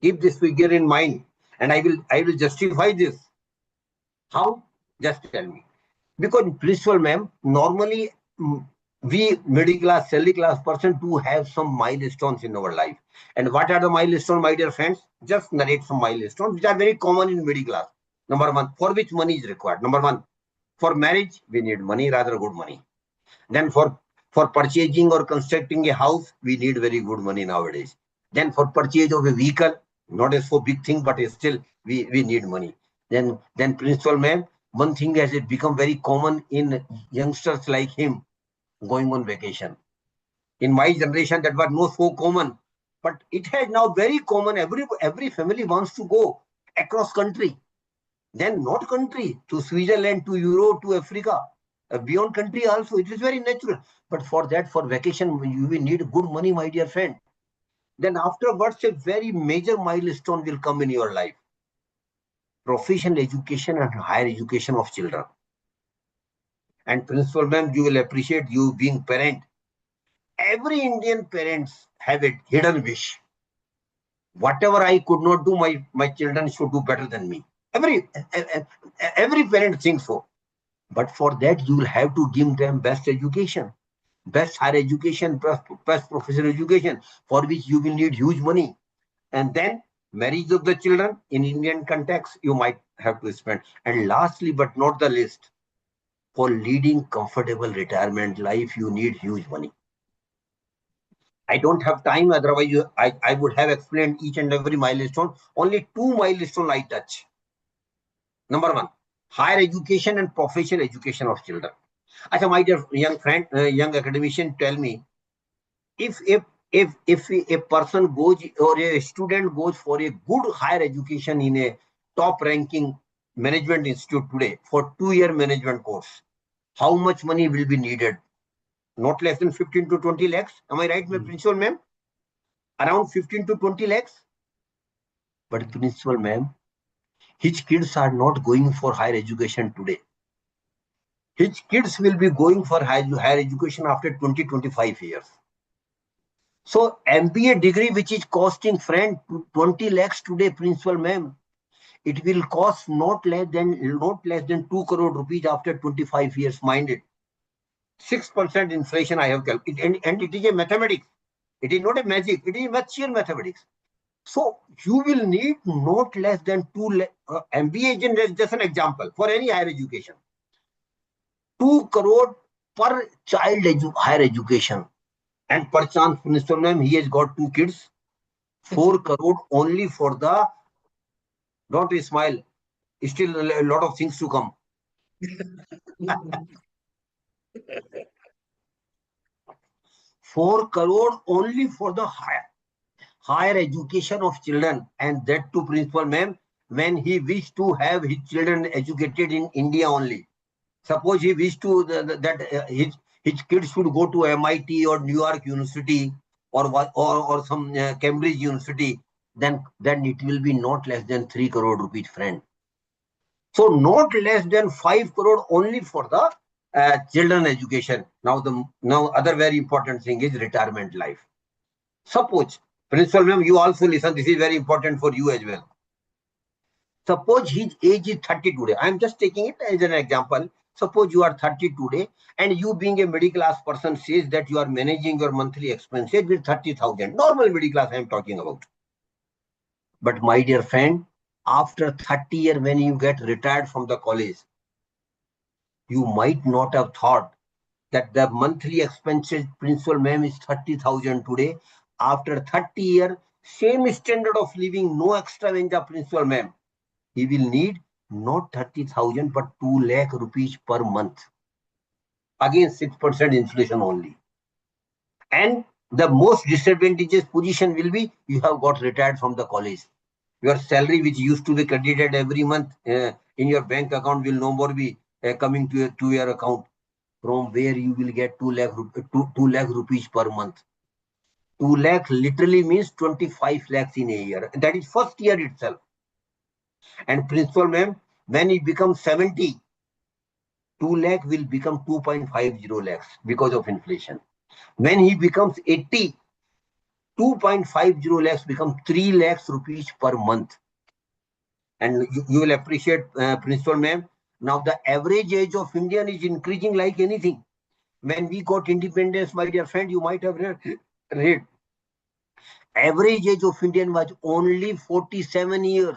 Keep this figure in mind, and I will justify this. How? Just tell me. Because principal ma'am, normally we middle class, salary class person do have some milestones in our life. And what are the milestones, my dear friends? Just narrate some milestones which are very common in middle class. Number one, for which money is required. Number one, for marriage, we need money, rather good money. Then for purchasing or constructing a house, we need very good money nowadays. Then for purchase of a vehicle, not as for big thing, but still we need money. Then principal ma'am, one thing has it become very common in youngsters like him, going on vacation. In my generation, that was not so common, but it has now very common. Every family wants to go across country. Then not country, to Switzerland, to Europe, to Africa, beyond country also. It is very natural. But for that, for vacation, you will need good money, my dear friend. Then afterwards, a very major milestone will come in your life. Professional education and higher education of children. And principal ma'am, you will appreciate, you being parent. Every Indian parents have a hidden wish. Whatever I could not do, my children should do better than me. Every parent thinks so. But for that, you will have to give them best education, best higher education, best professional education, for which you will need huge money. And then marriage of the children in Indian context, you might have to spend. And lastly, but not the least, for leading comfortable retirement life, you need huge money. I don't have time, otherwise I would have explained each and every milestone. Only 2 milestones I touch. Number 1, higher education and professional education of children. Achha, my dear young friend, young academician, tell me, if a person goes or a student goes for a good higher education in a top ranking management institute today for 2-year management course, how much money will be needed? Not less than 15 to 20 lakhs. Am I right, my principal ma'am? Around 15 to 20 lakhs. But principal ma'am, his kids are not going for higher education today. His kids will be going for higher education after 20-25 years. So MBA degree, which is costing friend 20 lakhs today, principal ma'am, it will cost not less than 2 crore rupees after 25 years. Mind it, 6% inflation I have calculated, and it is a mathematics. It is not a magic. It is sheer mathematics. So you will need not less than MBA is just an example for any higher education. 2 crore per child higher education. And per chance, principal ma'am, he has got 2 kids. 4 crore only for the, don't smile, still a lot of things to come. 4 crore only for the higher education of children, and that too, principal ma'am, when he wished to have his children educated in India only. Suppose he wished to that his kids should go to MIT or New York University or some Cambridge University, then it will be not less than 3 crore rupees, friend. So not less than 5 crore only for the children education. Now other very important thing is retirement life. Suppose, principal ma'am, you also listen. This is very important for you as well. Suppose his age is 30 today. I am just taking it as an example. Suppose you are 30 today, and you, being a middle class person, says that you are managing your monthly expenses with 30,000. Normal middle class I am talking about. But my dear friend, after 30 years, when you get retired from the college, you might not have thought that the monthly expenses, principal ma'am, is 30,000 today. After 30 years, same standard of living, no extra venture, principal ma'am, he will need not 30,000 but 2 lakh rupees per month. Again, 6% inflation only. And the most disadvantageous position will be you have got retired from the college. Your salary, which used to be credited every month in your bank account, will no more be coming to your account, from where you will get 2 lakh rupees per month. 2 lakh literally means 25 lakhs in a year. That is first year itself. And principal ma'am, when he becomes 70, 2 lakh will become 2.50 lakhs because of inflation. When he becomes 80, 2.50 lakhs become 3 lakhs rupees per month. And you will appreciate, principal ma'am, now the average age of Indian is increasing like anything. When we got independence, my dear friend, you might have read, average age of Indian was only 47 years,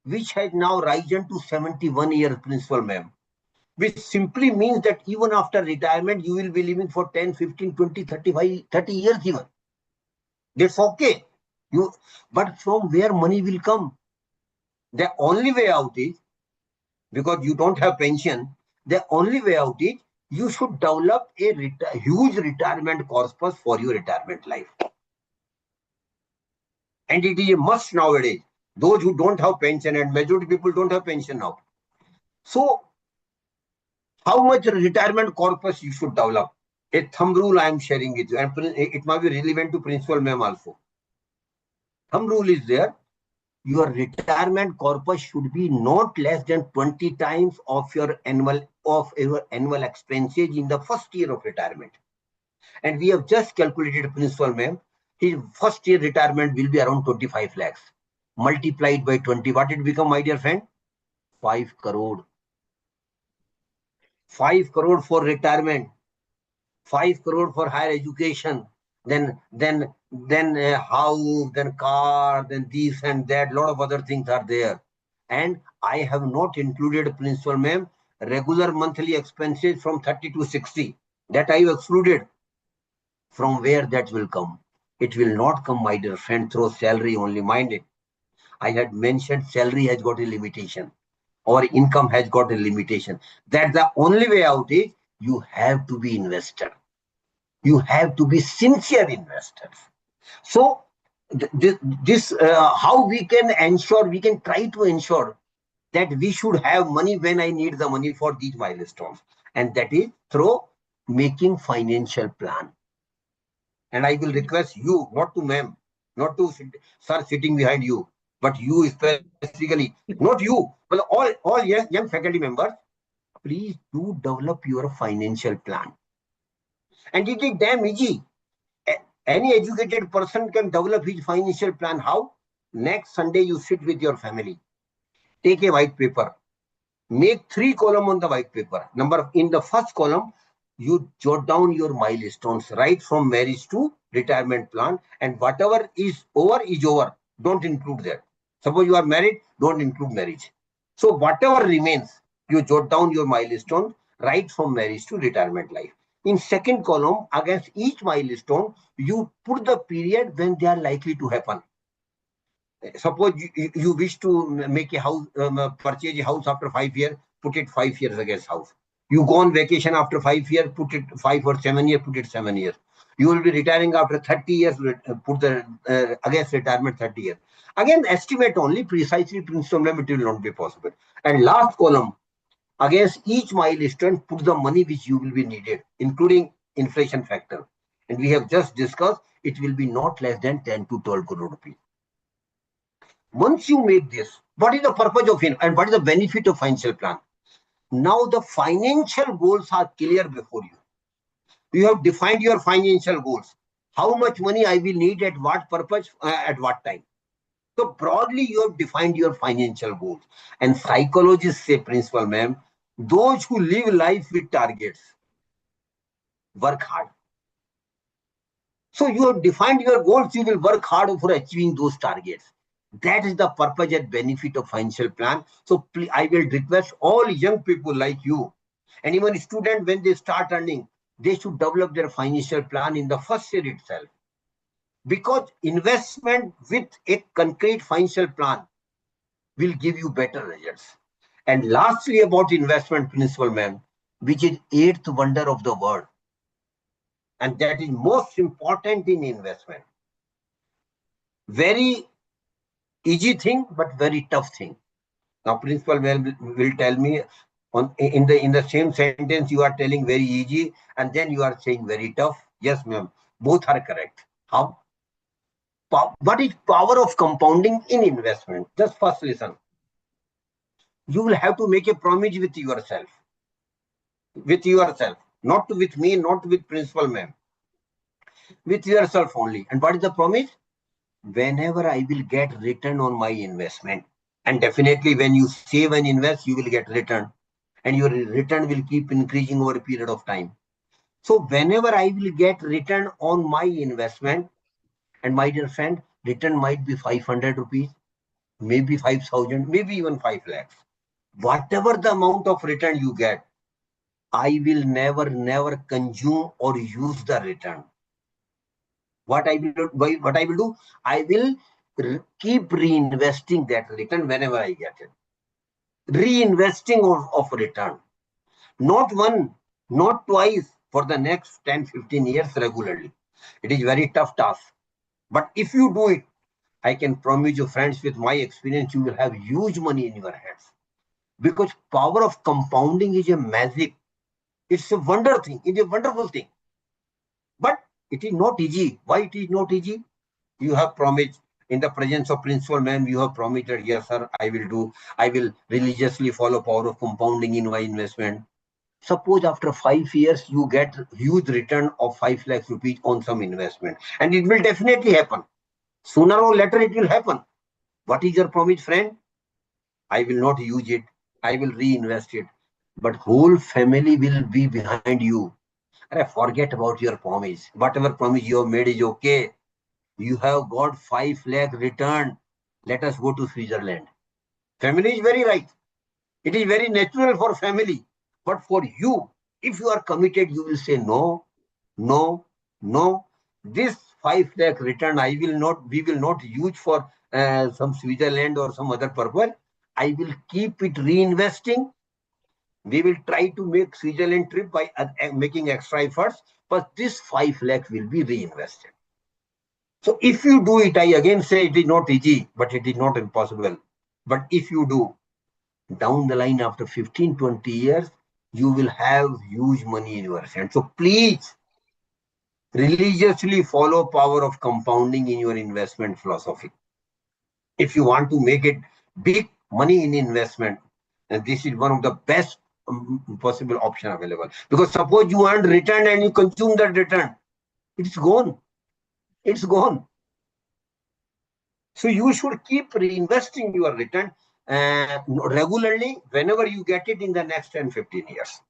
which has now risen to 71 years, principal ma'am. Which simply means that even after retirement, you will be living for 10, 15, 20, 35, 30 years even. That's okay. But from where money will come? The only way out is, because you don't have pension, the only way out is you should develop a huge retirement corpus for your retirement life. And it is a must nowadays. Those who don't have pension, and majority people don't have pension now. So how much retirement corpus you should develop? A thumb rule I am sharing with you, and it might be relevant to principal ma'am also. Thumb rule is there. Your retirement corpus should be not less than 20 times of your annual expenses in the first year of retirement. And we have just calculated, principal ma'am, his first year retirement will be around 25 lakhs. Multiplied by 20, what it become, my dear friend? 5 crore. 5 crore for retirement. 5 crore for higher education. then house, then car, then this and that, lot of other things are there. And I have not included, principal ma'am, regular monthly expenses from 30 to 60. That I have excluded. From where that will come? It will not come, my dear friend, through salary only. Mind it. I had mentioned salary has got a limitation. Our income has got a limitation. That's the only way out is you have to be investor. You have to be sincere investors. So this how we can ensure, we can try to ensure that we should have money when I need the money for these milestones. And that is through making financial plan. And I will request you, not to ma'am, not to sir sitting behind you, but you specifically, not you, but all young faculty members, please do develop your financial plan. And it is damn easy. Any educated person can develop his financial plan. How? Next Sunday, you sit with your family. Take a white paper. Make 3 columns on the white paper. In the first column, you jot down your milestones, right from marriage to retirement plan. And whatever is over is over. Don't include that. Suppose you are married, don't include marriage. So whatever remains, you jot down your milestone, right from marriage to retirement life. In second column, against each milestone, you put the period when they are likely to happen. Suppose you wish to make a house, purchase a house after 5 years, put it 5 years against house. You go on vacation after 5 years, put it 5 or 7 years, put it 7 years. You will be retiring after 30 years, put the against retirement 30 years. Again, estimate only, precisely, principal, it will not be possible. And last column, against each milestone, put the money which you will be needed, including inflation factor. And we have just discussed, it will be not less than 10 to 12 crore rupees. Once you make this, what is the purpose of it and what is the benefit of financial plan? Now the financial goals are clear before you. You have defined your financial goals. How much money I will need at what purpose, at what time. So broadly, you have defined your financial goals. And psychologists say, principal ma'am, those who live life with targets work hard. So you have defined your goals, you will work hard for achieving those targets. That is the purpose and benefit of financial plan. So I will request all young people like you, and even students, when they start earning, they should develop their financial plan in the first year itself. Because investment with a concrete financial plan will give you better results. And lastly, about investment, principle, ma'am, which is eighth wonder of the world. And that is most important in investment. Very easy thing, but very tough thing. Now, principal will tell me in the same sentence you are telling very easy, and then you are saying very tough. Yes, ma'am. Both are correct. How? What is power of compounding in investment? Just first listen. You will have to make a promise with yourself. With yourself. Not with me, not with principal, ma'am. With yourself only. And what is the promise? Whenever I will get return on my investment, and definitely when you save and invest, you will get return, and your return will keep increasing over a period of time. So whenever I will get return on my investment, and my dear friend, return might be 500 rupees, maybe 5,000, maybe even 5 lakhs. Whatever the amount of return you get, I will never consume or use the return. What I will do, I will keep reinvesting that return whenever I get it. Reinvesting of return. Not one, not twice, for the next 10, 15 years regularly. It is very tough task. But if you do it, I can promise you, friends, with my experience, you will have huge money in your hands. Because power of compounding is a magic. It's a wonder thing. It's a wonderful thing. But it is not easy. Why it is not easy? You have promised in the presence of principal, ma'am, you have promised that, yes, sir, I will religiously follow power of compounding in my investment. Suppose after 5 years, you get huge return of 5 lakhs rupees on some investment. And it will definitely happen. Sooner or later, it will happen. What is your promise, friend? I will not use it. I will reinvest it. But whole family will be behind you. Forget about your promise. Whatever promise you have made is okay. You have got 5 lakh return. Let us go to Switzerland. Family is very right. It is very natural for family. But for you, if you are committed, you will say no, no, no. This 5 lakh return, we will not use for some Switzerland or some other purpose. I will keep it reinvesting. We will try to make Switzerland trip by making extra efforts, but this 5 lakh will be reinvested. So if you do it, I again say it is not easy, but it is not impossible. But if you do, down the line after 15, 20 years, you will have huge money in your hand. So please religiously follow power of compounding in your investment philosophy. If you want to make it big money in investment, and this is one of the best possible option available. Because suppose you earn return and you consume that return, it's gone. It's gone. So you should keep reinvesting your return regularly whenever you get it in the next 10, 15 years.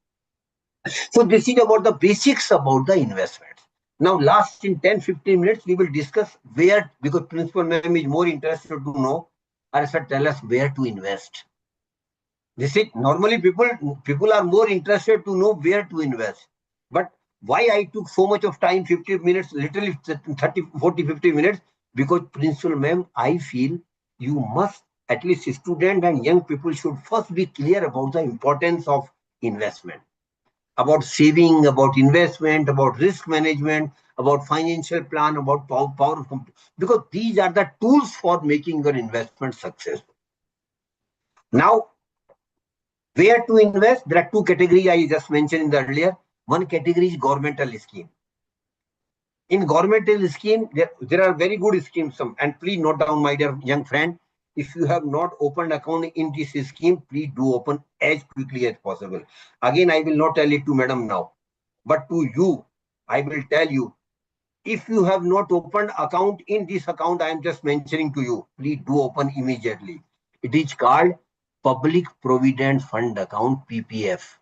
So this is about the basics about the investments. Now, last in 10, 15 minutes, we will discuss where, because Principal Ma'am is more interested to know, or sir, tell us where to invest. This is normally people are more interested to know where to invest. But why I took so much of time, 50 minutes, literally 30, 40, 50 minutes, because Principal Ma'am, I feel you must, at least student and young people should first be clear about the importance of investment, about saving, about investment, about risk management, about financial plan, about power of company, because these are the tools for making your investment successful. Now, where to invest? There are two categories I just mentioned in the earlier. One category is governmental scheme. In governmental scheme, there are very good schemes. And please note down, my dear young friend, if you have not opened account in this scheme, please do open as quickly as possible. Again, I will not tell it to madam now, but to you, I will tell you, if you have not opened account in this account, I am just mentioning to you, please do open immediately. It is called Public Provident Fund Account, PPF.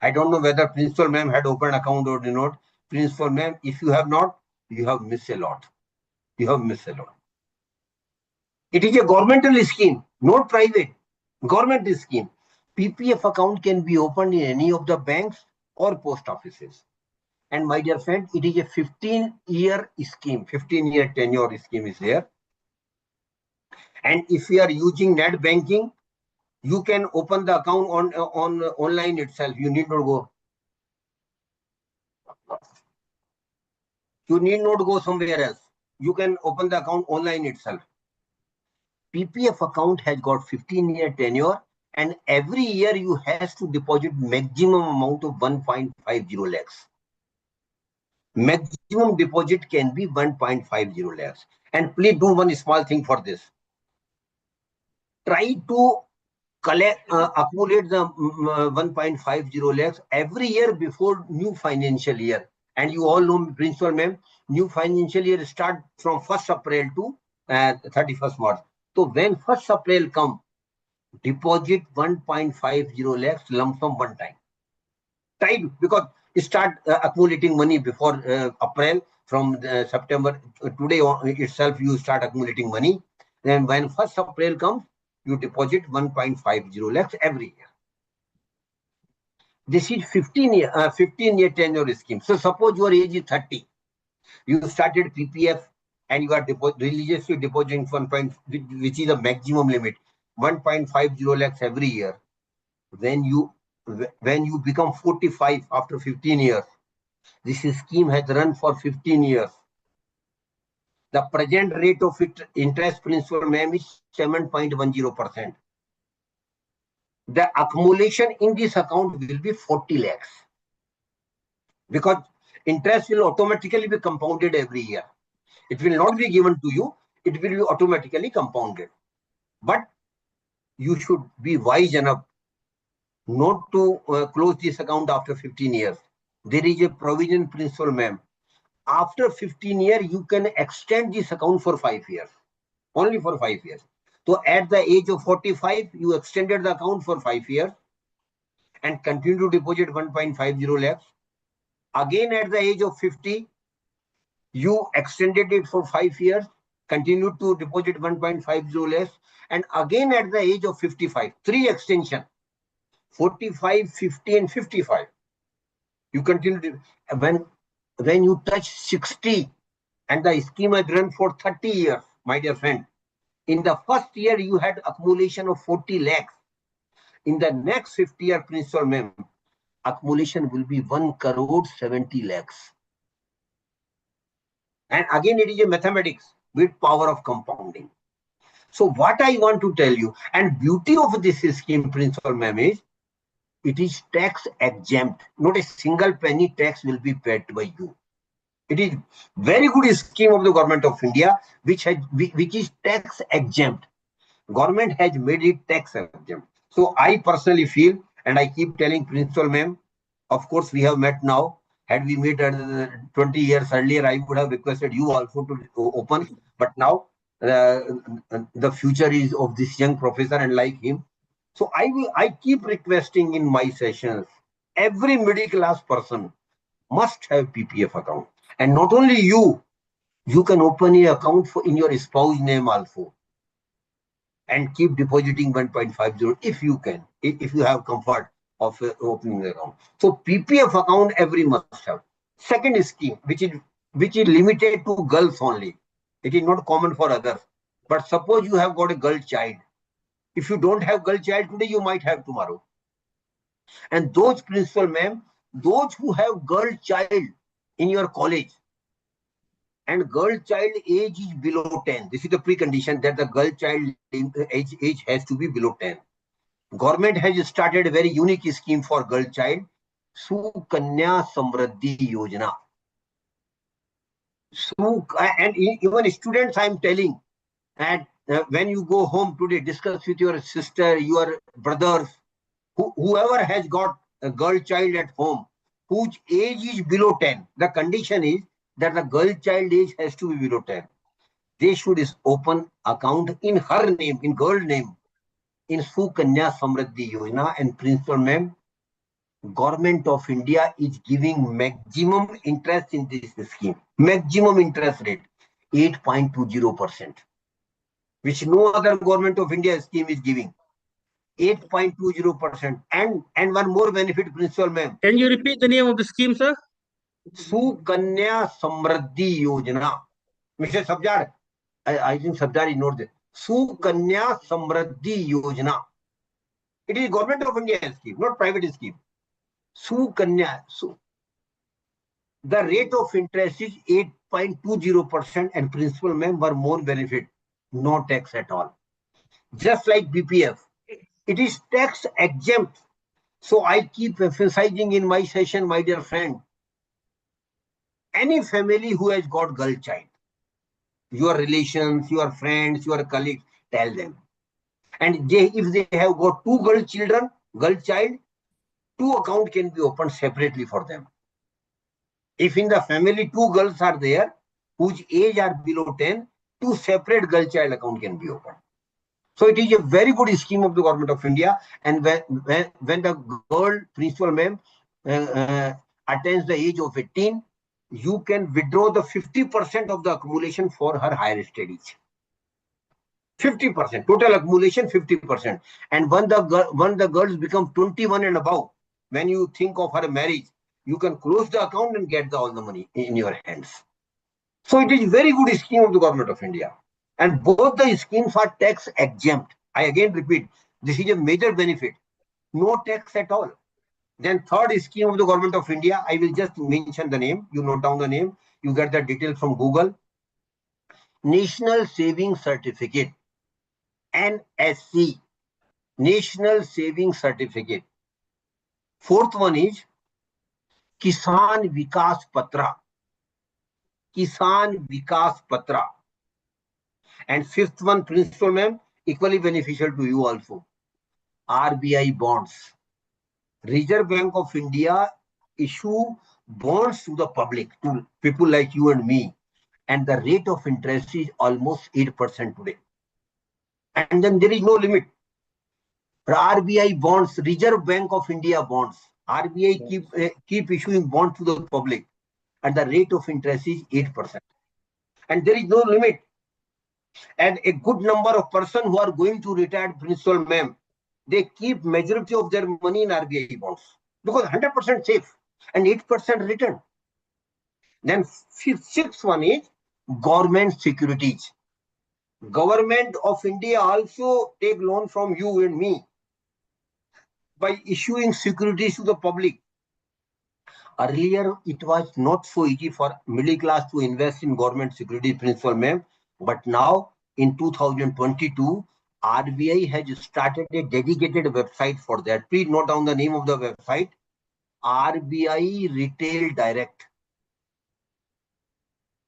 I don't know whether Principal Ma'am had opened account or not. Principal Ma'am, if you have not, you have missed a lot. You have missed a lot. It is a governmental scheme, not private. Government scheme. PPF account can be opened in any of the banks or post offices. And my dear friend, it is a 15-year scheme, 15-year tenure scheme is there. And if you are using net banking, you can open the account on online itself. You need not go. You need not go somewhere else. You can open the account online itself. PPF account has got 15-year tenure, and every year you has to deposit maximum amount of 1.50 lakhs. Maximum deposit can be 1.50 lakhs. And please do one small thing for this. Try to accumulate the 1.50 lakhs every year before new financial year. And you all know, Principal Ma'am, new financial year start from 1st April to 31st March. So when 1st April come, deposit 1.50 lakhs lump sum one time. Try to, because start accumulating money before April, from September, today itself you start accumulating money. Then when 1st April comes, you deposit 1.50 lakhs every year. This is 15-year tenure scheme. So suppose your age is 30. You started PPF and you are religiously depositing 1 point, which is the maximum limit, 1.50 lakhs every year. When you become 45 after 15 years, this scheme has run for 15 years. The present rate of interest, Principal Ma'am, is 7.10%. The accumulation in this account will be 40 lakhs. Because interest will automatically be compounded every year. It will not be given to you. It will be automatically compounded. But you should be wise enough not to close this account after 15 years. There is a provision, Principal Ma'am. After 15 years, you can extend this account for 5 years. Only for 5 years. So at the age of 45, you extended the account for 5 years. and continue to deposit 1.50 lakhs. Again, at the age of 50, you extended it for 5 years, continued to deposit 1.50 lakhs, and again at the age of 55, 3 extension, 45, 50, and 55. You continue to, when you touch 60, and the scheme has run for 30 years, my dear friend. In the first year, you had accumulation of 40 lakhs. In the next 50-year principal, ma'am, accumulation will be 1 crore 70 lakhs. And again, it is a mathematics with power of compounding. So what I want to tell you, and beauty of this scheme, principal, ma'am, is it is tax exempt. Not a single penny tax will be paid by you. It is very good scheme of the government of India, which is tax exempt. Government has made it tax exempt. So I personally feel, and I keep telling principal ma'am, of course we have met now. Had we met 20 years earlier, I would have requested you also to open. But now the future is of this young professor and like him. So I keep requesting in my sessions, every middle class person must have PPF account. And not only you can open an account in your spouse name also, and keep depositing 1.50 if you can, if you have comfort of opening the account. So PPF account every must have. Second scheme, which is limited to girls only. It is not common for others. But suppose you have got a girl child. If you don't have girl child today, you might have tomorrow. And those principal ma'am, those who have girl child in your college, and girl child age is below 10. This is the precondition that the girl child age has to be below 10. Government has started a very unique scheme for girl child, Sukanya Samriddhi Yojana. And even students, I'm telling, and when you go home today, discuss with your sister, your brothers, whoever has got a girl child at home, whose age is below 10. The condition is that the girl child age has to be below 10. They should open account in her name, in girl name, in Sukanya Samriddhi Yojana. And principal ma'am, Government of India is giving maximum interest in this scheme. Maximum interest rate, 8.20%, which no other Government of India scheme is giving. 8.20%. And one more benefit, principal ma'am. Can you repeat the name of the scheme, sir? Sukanya Samriddhi Yojana. Mr. Sabjar, I think Sabjar is not there. Sukanya Samriddhi Yojana. It is Government of India scheme, not private scheme. Sukanya. The rate of interest is 8.20%, and principal ma'am, were more benefit, no tax at all. Just like BPF, it is tax exempt. So I keep emphasizing in my session, my dear friend, any family who has got girl child, your relations, your friends, your colleagues, tell them. And if they have got 2 girl child, 2 account can be opened separately for them. If in the family 2 girls are there, whose age are below 10, 2 separate girl child account can be opened. So it is a very good scheme of the Government of India. And when the girl principal ma'am attains the age of 18, you can withdraw the 50% of the accumulation for her higher studies. 50%, total accumulation 50%. And when the girls become 21 and above, when you think of her marriage, you can close the account and get all the money in your hands. So it is very good scheme of the Government of India. And both the schemes are tax exempt. I again repeat, this is a major benefit. No tax at all. Then third scheme of the Government of India, I will just mention the name. You note down the name. You get the details from Google. National Saving Certificate. NSC. National Saving Certificate. Fourth one is Kisan Vikas Patra. Kisan Vikas Patra. And fifth one, principal ma'am, equally beneficial to you also. RBI bonds. Reserve Bank of India issue bonds to the public, to people like you and me. And the rate of interest is almost 8% today. And then there is no limit. RBI bonds, Reserve Bank of India bonds. RBI keep issuing bonds to the public, and the rate of interest is 8%. And there is no limit. And a good number of persons who are going to retire, principal ma'am, they keep majority of their money in RBI bonds because 100% safe and 8% return. Then sixth one is government securities. Government of India also take loan from you and me by issuing securities to the public. Earlier, it was not so easy for middle class to invest in government securities, principal ma'am. But now, in 2022, RBI has started a dedicated website for that. Please note down the name of the website: RBI Retail Direct.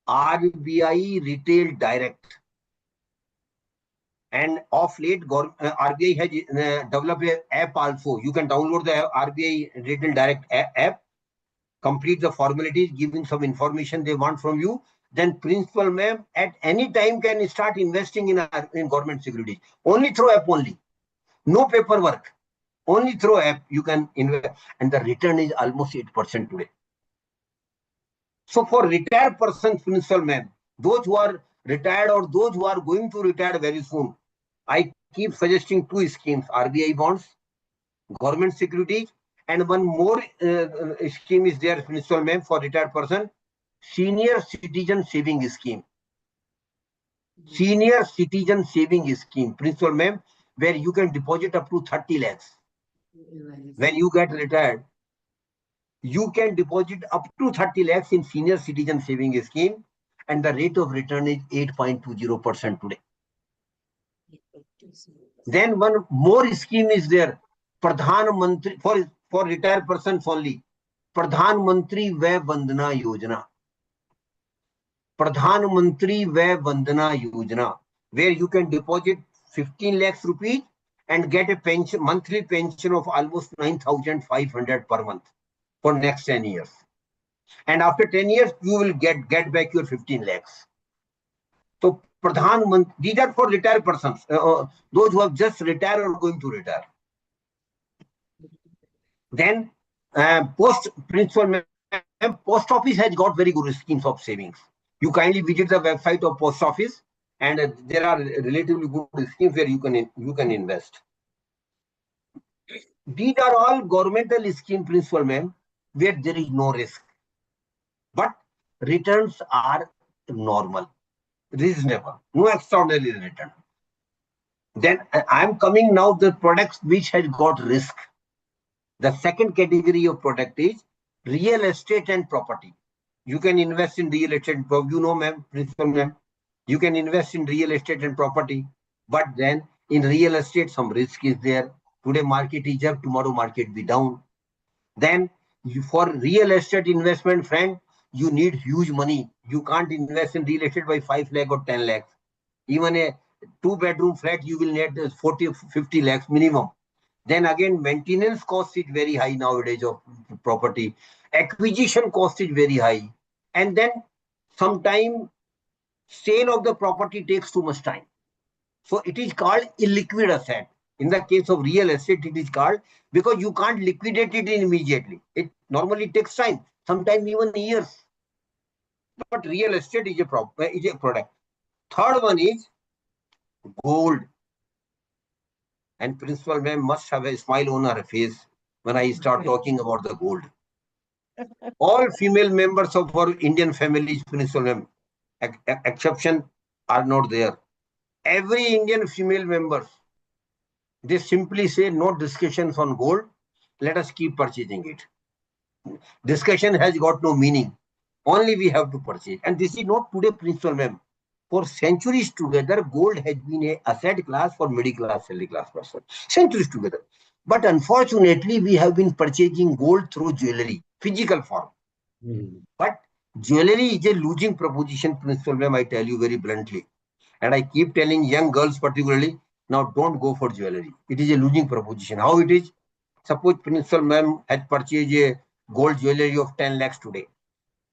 RBI Retail Direct. And of late, RBI has developed an app also. You can download the RBI Retail Direct app, complete the formalities, giving some information they want from you. Then principal ma'am at any time can start investing in government securities. Only through app only. No paperwork. Only through app you can invest. And the return is almost 8% today. So for retired persons, principal ma'am, those who are retired or those who are going to retire very soon, I keep suggesting two schemes: RBI bonds, government securities, and one more scheme is there, principal ma'am, for retired person: senior citizen saving scheme. Senior citizen saving scheme, principal ma'am, where you can deposit up to 30 lakhs. When you get retired, you can deposit up to 30 lakhs in senior citizen saving scheme, and the rate of return is 8.20% today. Then one more scheme is there, Pradhan Mantri, for retired persons only, Pradhan Mantri Vay Vandana Yojana. Pradhan Mantri Vay Vandana Yojana, where you can deposit 15 lakhs rupees and get a pension, monthly pension of almost 9,500 per month for next 10 years. And after 10 years, you will get back your 15 lakhs. So Pradhan Mantri, these are for retired persons, those who have just retired or going to retire. Then post office has got very good schemes of savings. You kindly visit the website of post office, and there are relatively good schemes where you can invest. These are all governmental scheme, principal ma'am, where there is no risk, but returns are normal, reasonable, no extraordinary return. Then I am coming now the products which has got risk. The second category of product is real estate and property. You can invest in real estate, you know, ma'am, principal ma'am. You can invest in real estate and property, but then in real estate, some risk is there. Today market is up, tomorrow market be down. Then for real estate investment, friend, you need huge money. You can't invest in real estate by 5 lakh or 10 lakhs. Even a 2-bedroom flat, you will need 40 or 50 lakhs minimum. Then again, maintenance cost is very high nowadays of property. Acquisition cost is very high. And then sometime sale of the property takes too much time. So it is called illiquid asset. In the case of real estate, it is called, because you can't liquidate it immediately. It normally takes time, sometimes even years. But real estate is a product. Third one is gold. And principal ma'am must have a smile on her face when I start talking about the gold. All female members of our Indian families, principal ma'am, exception are not there. Every Indian female members, they simply say no discussions on gold. Let us keep purchasing it. Discussion has got no meaning. Only we have to purchase. And this is not today, principal ma'am. For centuries together, gold has been an asset class for middle class, middle class person. Centuries together. But unfortunately, we have been purchasing gold through jewelry, physical form. But jewelry is a losing proposition, principal ma'am, I tell you very bluntly. And I keep telling young girls particularly, now don't go for jewelry. It is a losing proposition. How it is? Suppose principal ma'am had purchased a gold jewelry of 10 lakhs today.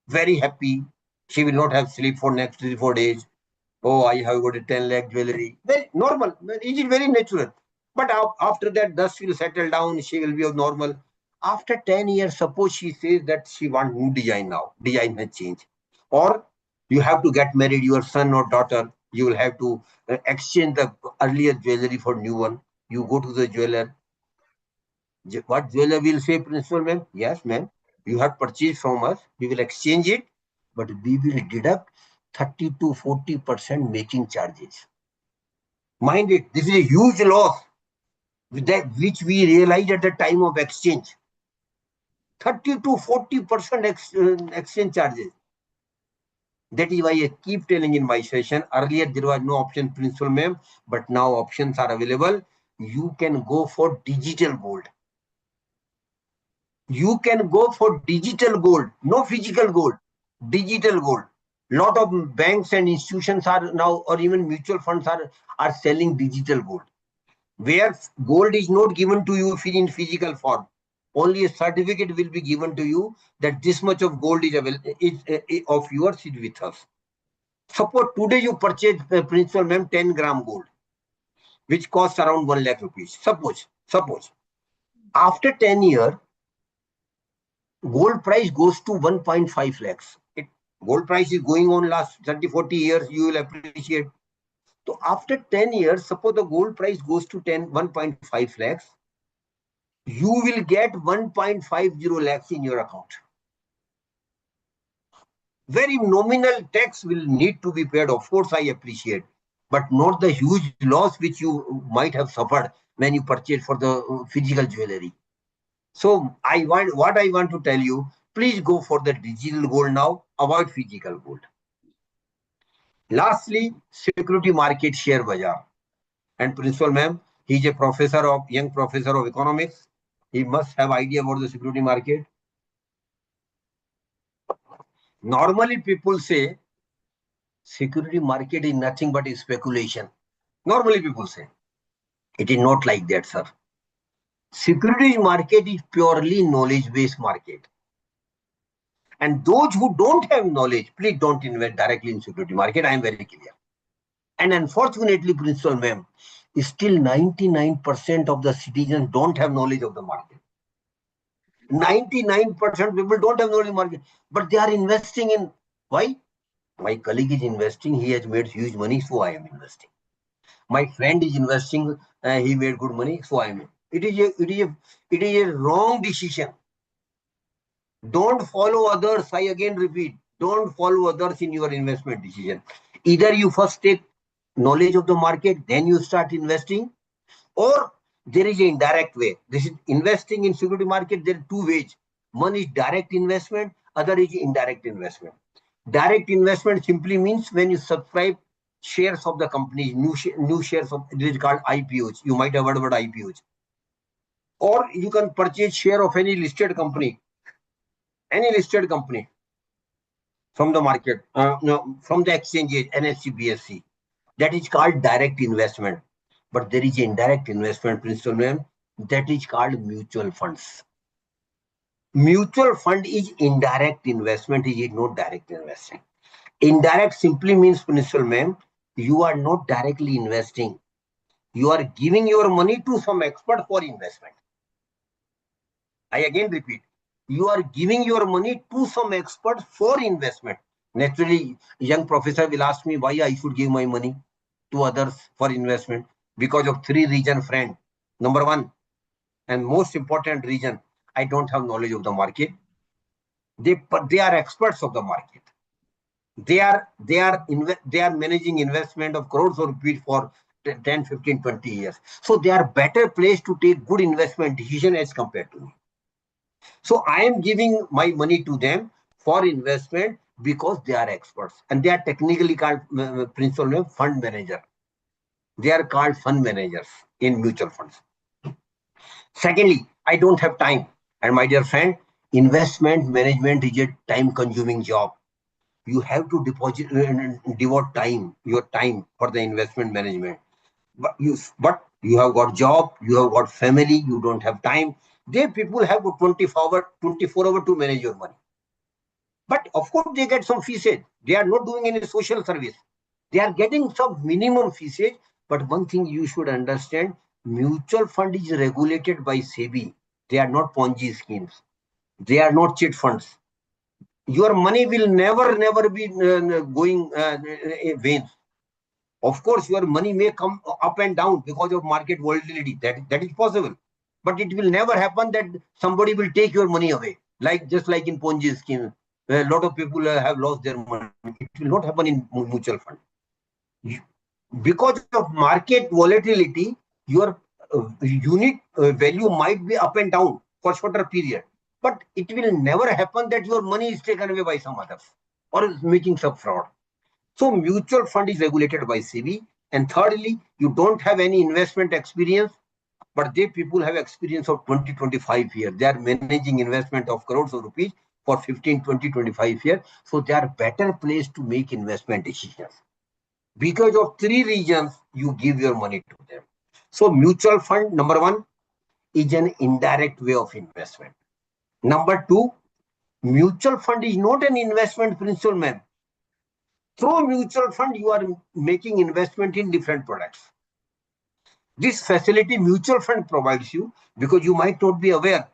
Very happy. She will not have sleep for next 3-4 days. Oh, I have got a 10 lakh jewelry. Very normal. It is very natural. But after that, dust will settle down. She will be normal. After 10 years, suppose she says that she wants new design now. Design has changed. Or you have to get married, your son or daughter. You will have to exchange the earlier jewelry for new one. You go to the jeweler. What jeweler will say, principal ma'am? Yes, ma'am. You have purchased from us. We will exchange it, but we will deduct 30 to 40% making charges. Mind it, this is a huge loss that which we realize at the time of exchange. 30 to 40% exchange charges. That is why I keep telling in my session. Earlier there was no option, principal ma'am, but now options are available. You can go for digital gold. You can go for digital gold, no physical gold, digital gold. Lot of banks and institutions are now, or even mutual funds are selling digital gold, where gold is not given to you in physical form. Only a certificate will be given to you that this much of gold is available, of yours is with us. Suppose today you purchase, principal ma'am, 10-gram gold, which costs around 1 lakh rupees. Suppose after 10 years, gold price goes to 1.5 lakhs. Gold price is going on last 30, 40 years, you will appreciate. So after 10 years, suppose the gold price goes to 1.5 lakhs, you will get 1.50 lakhs in your account. Very nominal tax will need to be paid. Of course, I appreciate, but not the huge loss which you might have suffered when you purchase for the physical jewelry. So what I want to tell you, please go for the digital gold now, avoid physical gold. Lastly, security market share bazaar. And principal ma'am, he is a young professor of economics. He must have idea about the security market. Normally people say security market is nothing but a speculation. Normally people say. It is not like that, sir. Securities market is purely knowledge-based market. And those who don't have knowledge, please don't invest directly in security market. I am very clear. And unfortunately, principal ma'am, still 99% of the citizens don't have knowledge of the market. 99% people don't have knowledge of the market, but they are investing in. Why? My colleague is investing, he has made huge money, so I am investing. My friend is investing, he made good money, so I am. It is a wrong decision. Don't follow others. I again repeat, don't follow others in your investment decision. Either you first take knowledge of the market, then you start investing, or there is an indirect way. This is investing in security market. There are two ways. One is direct investment, other is indirect investment. Direct investment simply means when you subscribe shares of the company, new shares of, it is called IPOs. You might have heard about IPOs. Or you can purchase share of any listed company from the market, from the exchanges, NSE, BSE. That is called direct investment. But there is indirect investment, principal ma'am, that is called mutual funds. Mutual fund is indirect investment, it is not direct investment. Indirect simply means, principal ma'am, you are not directly investing. You are giving your money to some expert for investment. I again repeat, you are giving your money to some expert for investment. Naturally, young professor will ask me why I should give my money to others for investment. Because of three reasons, friend. Number one, and most important reason, I don't have knowledge of the market. They are experts of the market. They are managing investment of crores of rupees for 10, 15, 20 years. So they are better placed to take good investment decision as compared to me. So I am giving my money to them for investment because they are experts, and they are technically called, principal name, fund manager. They are called fund managers in mutual funds. Secondly, I don't have time. And my dear friend, investment management is a time-consuming job. You have to devote your time for the investment management. But you have got job, you have got family, you don't have time. They people have 24 hours to manage your money. But of course, they get some fees. They are not doing any social service. They are getting some minimum fees. But one thing you should understand, mutual fund is regulated by SEBI. They are not Ponzi schemes. They are not chit funds. Your money will never be going vain. Of course, your money may come up and down because of market volatility. That is possible. But it will never happen that somebody will take your money away. Just like in Ponzi scheme, where a lot of people have lost their money. It will not happen in mutual fund. Because of market volatility, your unit value might be up and down for shorter period. But it will never happen that your money is taken away by some others or is making some fraud. So mutual fund is regulated by SEBI. And thirdly, you don't have any investment experience, but they people have experience of 20, 25 years. They are managing investment of crores of rupees for 15, 20, 25 years. So they are better placed to make investment decisions. Because of three reasons, you give your money to them. So mutual fund, number one, is an indirect way of investment. Number two, mutual fund is not an investment principle, man. Through mutual fund, you are making investment in different products. This facility mutual fund provides you, because you might not be aware,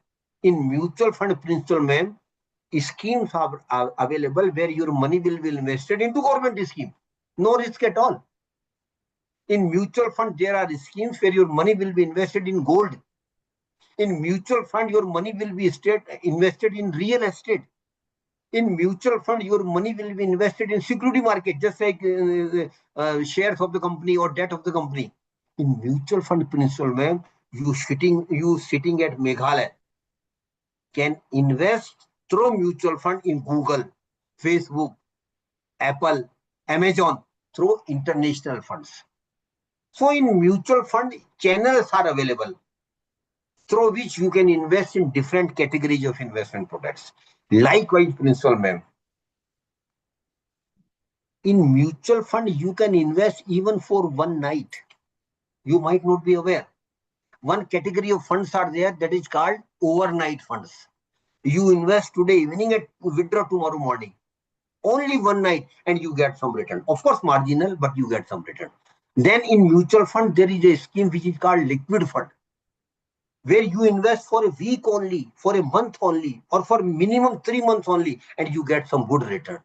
in mutual fund principle, man, schemes are available where your money will be invested into government scheme. No risk at all. In mutual fund, there are schemes where your money will be invested in gold. In mutual fund, your money will be invested in real estate. In mutual fund, your money will be invested in security market, just like shares of the company or debt of the company. In mutual fund principle, ma'am, you sitting at Meghalaya can invest through mutual fund in Google, Facebook, Apple, Amazon, through international funds. So in mutual fund, channels are available through which you can invest in different categories of investment products. Likewise, principal ma'am, in mutual fund, you can invest even for one night. You might not be aware. One category of funds are there that is called overnight funds. You invest today evening and withdraw tomorrow morning. Only one night and you get some return. Of course, marginal, but you get some return. Then in mutual fund, there is a scheme which is called liquid fund, where you invest for a week only, for a month only, or for minimum 3 months only, and you get some good return,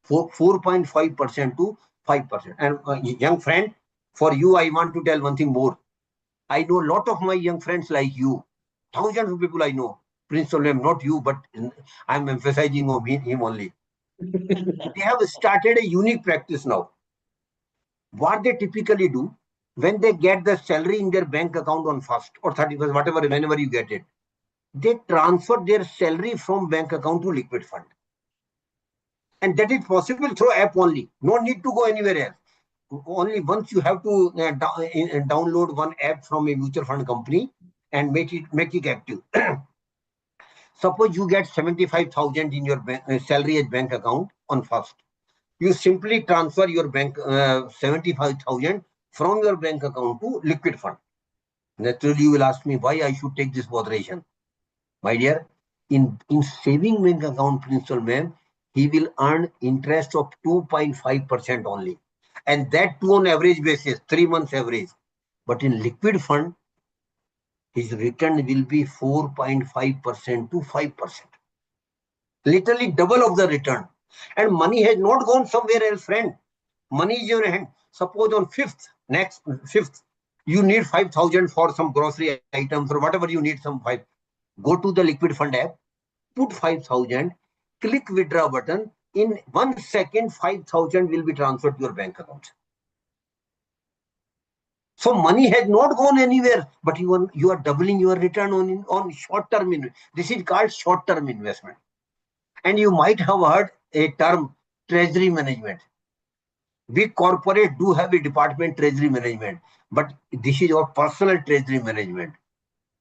4.5% to 5%. And young friend, for you, I want to tell one thing more. I know a lot of my young friends like you, thousands of people I know. Prince William, not you, but I'm emphasizing on him only. They have started a unique practice now. What they typically do, when they get the salary in their bank account on 1st or 31st, whatever, whenever you get it, they transfer their salary from bank account to liquid fund. And that is possible through app only. No need to go anywhere else. Only once you have to download one app from a mutual fund company and make it active. Suppose you get 75,000 in your salary at bank account on 1st. You simply transfer your bank 75,000 from your bank account to liquid fund. Naturally, you will ask me why I should take this botheration. My dear, in saving bank account principal, ma'am, he will earn interest of 2.5% only. And that too on average basis, 3 months average. But in liquid fund, his return will be 4.5% to 5%. Literally double of the return. And money has not gone somewhere else, friend. Money is in your hand. Suppose on 5th, you need 5,000 for some grocery items or whatever you need, some 5. Go to the liquid fund app, put 5,000, click withdraw button. In 1 second, 5,000 will be transferred to your bank account. So money has not gone anywhere, but you are doubling your return on short term. This is called short term investment. And you might have heard a term, treasury management. Big corporate do have a department, treasury management, but this is our personal treasury management.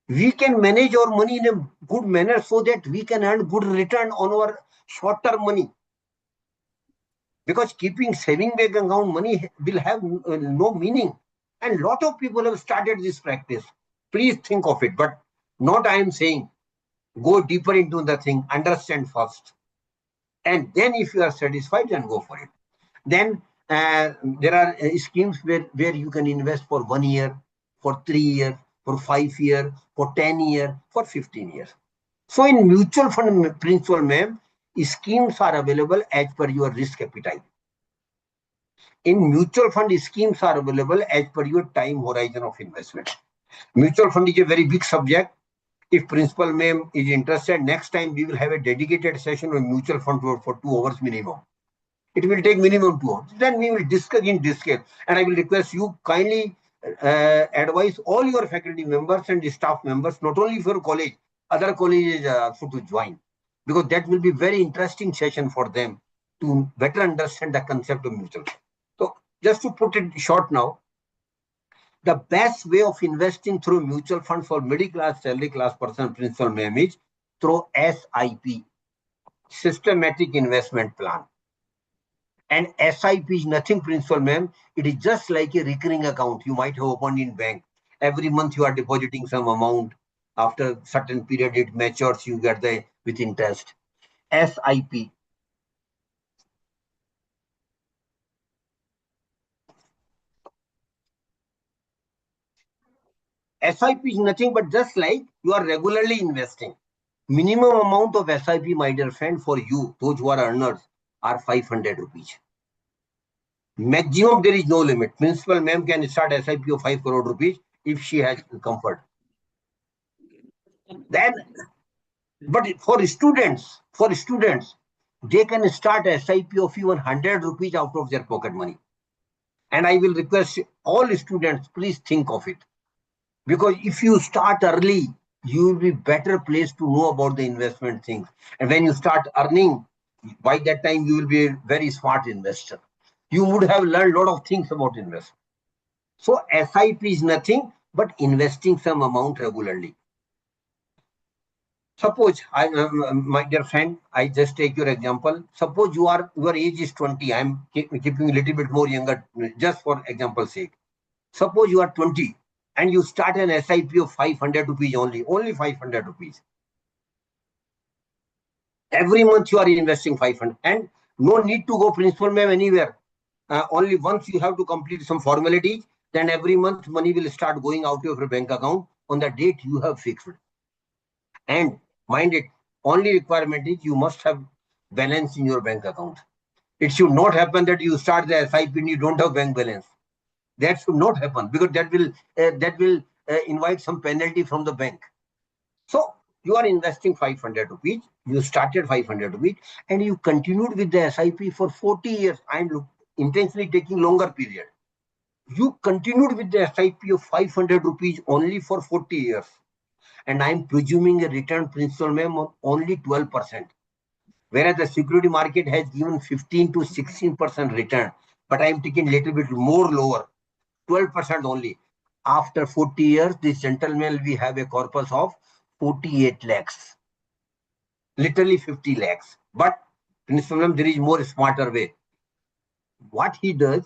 We can manage our money in a good manner so that we can earn good return on our short term money. Because keeping saving bank account money will have no meaning. And lot of people have started this practice. Please think of it, but not I am saying. Go deeper into the thing, understand first. And then if you are satisfied, then go for it. Then there are schemes where you can invest for 1 year, for 3 years, for 5 years, for 10 years, for 15 years. So in mutual fund principal, ma'am, schemes are available as per your risk appetite. In mutual fund, schemes are available as per your time horizon of investment. Mutual fund is a very big subject. If principal ma'am is interested, next time we will have a dedicated session on mutual fund for 2 hours minimum. It will take minimum 2 hours. Then we will discuss in detail. And I will request you kindly advise all your faculty members and staff members, not only for college, other colleges also to join. Because that will be very interesting session for them to better understand the concept of mutual fund. So just to put it short now, the best way of investing through mutual fund for middle class, salary class person, principal ma'am, is through SIP, systematic investment plan. And SIP is nothing, principal ma'am. It is just like a recurring account you might have opened in bank. Every month you are depositing some amount. After certain period it matures, you get the with interest. SIP. SIP is nothing but just like you are regularly investing. Minimum amount of SIP, my dear friend, for you, those who are earners, are 500 rupees. Maximum, there is no limit. Principal ma'am can start SIP of 5 crore rupees if she has comfort. Then, but for students, they can start SIP of even 100 rupees out of their pocket money. And I will request all students, please think of it. Because if you start early, you will be better placed to know about the investment things. And when you start earning, by that time you will be a very smart investor. You would have learned a lot of things about investment. So SIP is nothing but investing some amount regularly. Suppose, my dear friend, I just take your example. Suppose your age is 20. I'm keeping a little bit more younger, just for example's sake. Suppose you are 20 and you start an SIP of 500 rupees only 500 rupees. Every month you are investing 500 and no need to go principal ma'am anywhere. Only once you have to complete some formalities, then every month money will start going out of your bank account on the date you have fixed. And mind it, only requirement is you must have balance in your bank account. It should not happen that you start the SIP and you don't have bank balance. That should not happen because that will invite some penalty from the bank. So you are investing 500 rupees. You started 500 rupees and you continued with the SIP for 40 years. I'm intentionally taking longer period. You continued with the SIP of 500 rupees only for 40 years. And I'm presuming a return, principal ma'am, on only 12%. Whereas the security market has given 15 to 16% return. But I'm taking a little bit more lower, 12% only. After 40 years, this gentleman will have a corpus of 48 lakhs. Literally 50 lakhs. But principal ma'am, there is more smarter way. What he does,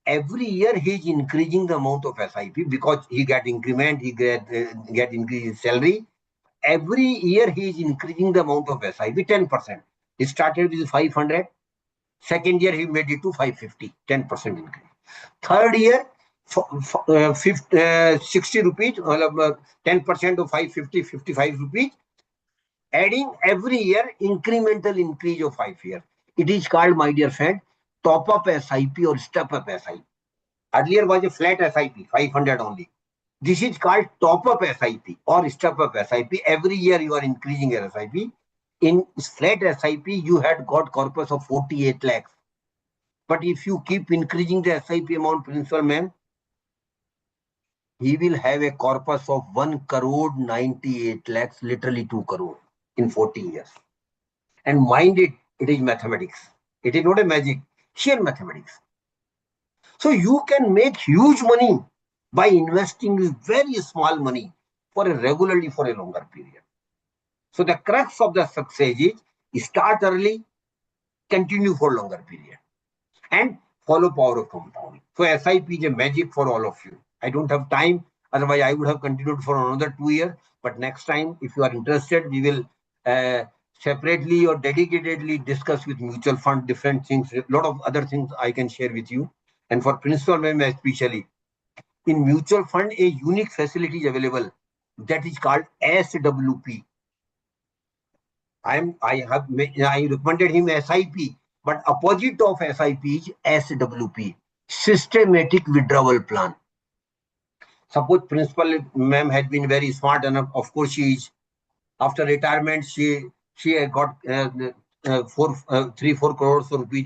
every year he is increasing the amount of SIP because he get increment, he get increase salary. Every year he is increasing the amount of SIP 10%. He started with 500. Second year he made it to 550, 10% increase. Third year, 60 rupees, 10% of 550, 55 rupees. Adding every year incremental increase of 5 years. It is called, my dear friend, top up SIP or step up SIP. Earlier was a flat SIP, 500 only. This is called top up SIP or step up SIP. Every year you are increasing your SIP. In flat SIP, you had got corpus of 48 lakhs. But if you keep increasing the SIP amount, principal ma'am, he will have a corpus of 1 crore 98 lakhs, literally 2 crore in 40 years. And mind it, it is mathematics. It is not a magic, sheer mathematics. So you can make huge money by investing very small money regularly for a longer period. So the crux of the success is start early, continue for longer period, and follow power of compounding. So SIP is a magic for all of you. I don't have time. Otherwise, I would have continued for another 2 years. But next time, if you are interested, we will separately or dedicatedly discuss with mutual fund different things. A lot of other things I can share with you. And for principal ma'am especially, in mutual fund, a unique facility is available that is called SWP. I recommended him SIP, but opposite of SIP is SWP, systematic withdrawal plan. Suppose principal ma'am had been very smart enough, of course she is. After retirement, she got 3-4 crores rupees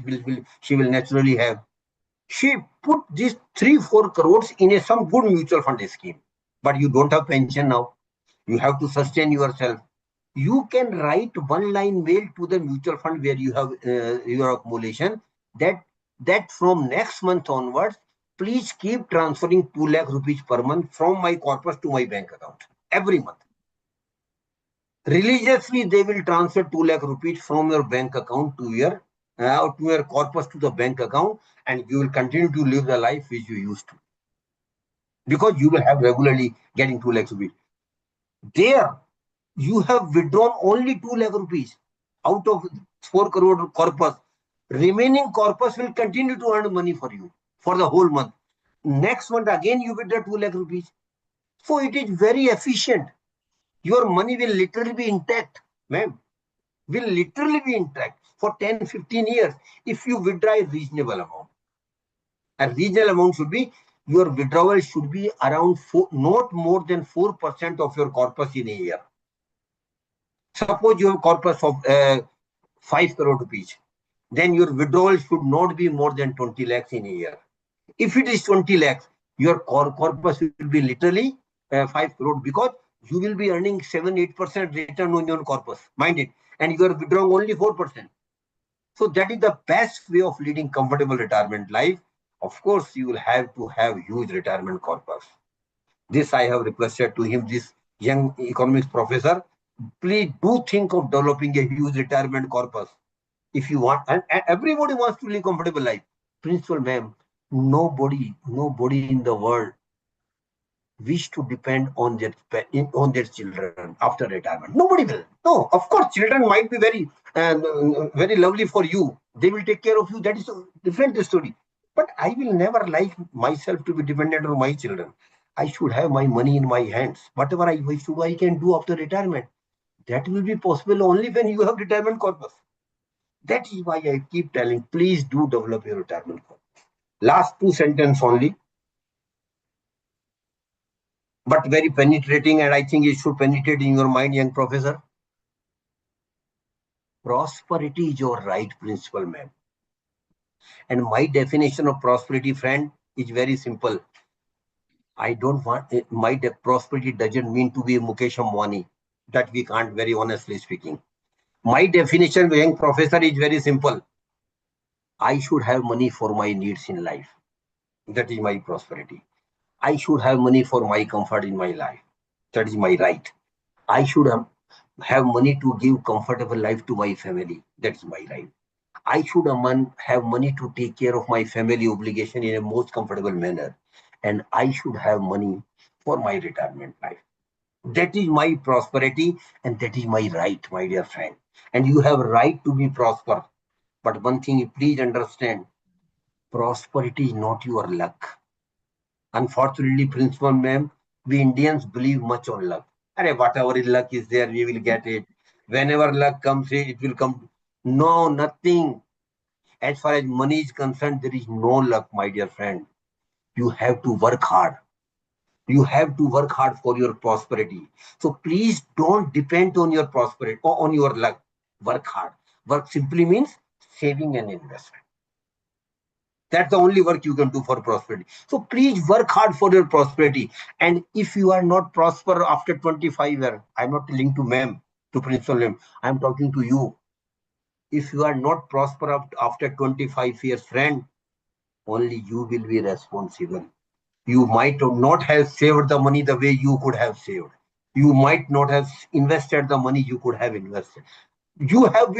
she will naturally have. She put these 3-4 crores in some good mutual fund scheme. But you don't have pension now. You have to sustain yourself. You can write one line mail to the mutual fund where you have your accumulation that from next month onwards, please keep transferring 2 lakh rupees per month from my corpus to my bank account every month. Religiously, they will transfer 2 lakh rupees from your bank account to your corpus to the bank account, and you will continue to live the life which you used to. Because you will have regularly getting 2 lakhs rupees. There, you have withdrawn only 2 lakh rupees out of 4 crore corpus. Remaining corpus will continue to earn money for you for the whole month. Next month, again, you withdraw 2 lakh rupees. So it is very efficient. Your money will literally be intact, ma'am. Will literally be intact for 10-15 years if you withdraw a reasonable amount. A reasonable amount should be, your withdrawal should be around not more than 4% of your corpus in a year. Suppose you have corpus of 5 crore rupees, then your withdrawal should not be more than 20 lakhs in a year. If it is 20 lakhs, your corpus will be literally 5 crore, because you will be earning 7-8% return on your corpus. Mind it. And you are withdrawing only 4%. So that is the best way of leading comfortable retirement life. Of course, you will have to have huge retirement corpus. This I have requested to him, this young economics professor. Please do think of developing a huge retirement corpus. If you want, and everybody wants to live comfortable life. Principal ma'am, nobody in the world wish to depend on their children after retirement. Nobody will. No, of course, children might be very lovely for you. They will take care of you. That is a different story. But I will never like myself to be dependent on my children. I should have my money in my hands. Whatever I wish to, I can do after retirement. That will be possible only when you have retirement corpus. That is why I keep telling, please do develop your retirement corpus. Last 2 sentences only, but very penetrating, and I think it should penetrate in your mind, young professor. Prosperity is your right, principal ma'am. And my definition of prosperity, friend, is very simple. I don't want, prosperity doesn't mean to be a Mukesh Ambani. That we can't, very honestly speaking. My definition, young professor, is very simple. I should have money for my needs in life. That is my prosperity. I should have money for my comfort in my life. That is my right. I should have money to give comfortable life to my family. That's my right. I should have money to take care of my family obligation in a most comfortable manner. And I should have money for my retirement life. That is my prosperity, and that is my right, my dear friend. And you have right to be prosper. But one thing, please understand, prosperity is not your luck. Unfortunately, principal ma'am, we Indians believe much on luck. Whatever luck is there, we will get it. Whenever luck comes, it will come. No, nothing. As far as money is concerned, there is no luck, my dear friend. You have to work hard. You have to work hard for your prosperity. So please don't depend on your prosperity or on your luck. Work hard. Work simply means saving and investment. That's the only work you can do for prosperity. So please work hard for your prosperity. And if you are not prosper after 25 years, I'm not telling to ma'am, to principal ma'am, I'm talking to you. If you are not prosper after 25 years, friend, only you will be responsible. You might not have saved the money the way you could have saved. You might not have invested the money you could have invested. You have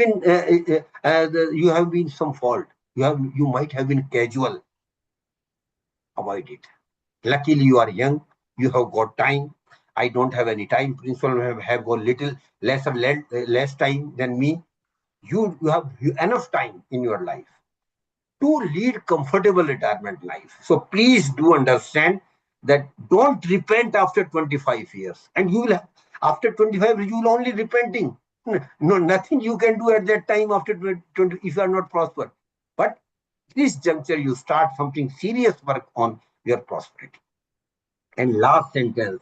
been some fault. You might have been casual. Avoid it. Luckily, you are young. You have got time. I don't have any time. Principal have got less time than me. You have enough time in your life to lead comfortable retirement life. So please do understand, that don't repent after 25 years. And you will, after 25 years, you will only repenting. No, nothing you can do at that time after 20, if you are not prospered. But this juncture, you start something serious work on your prosperity. And last sentence,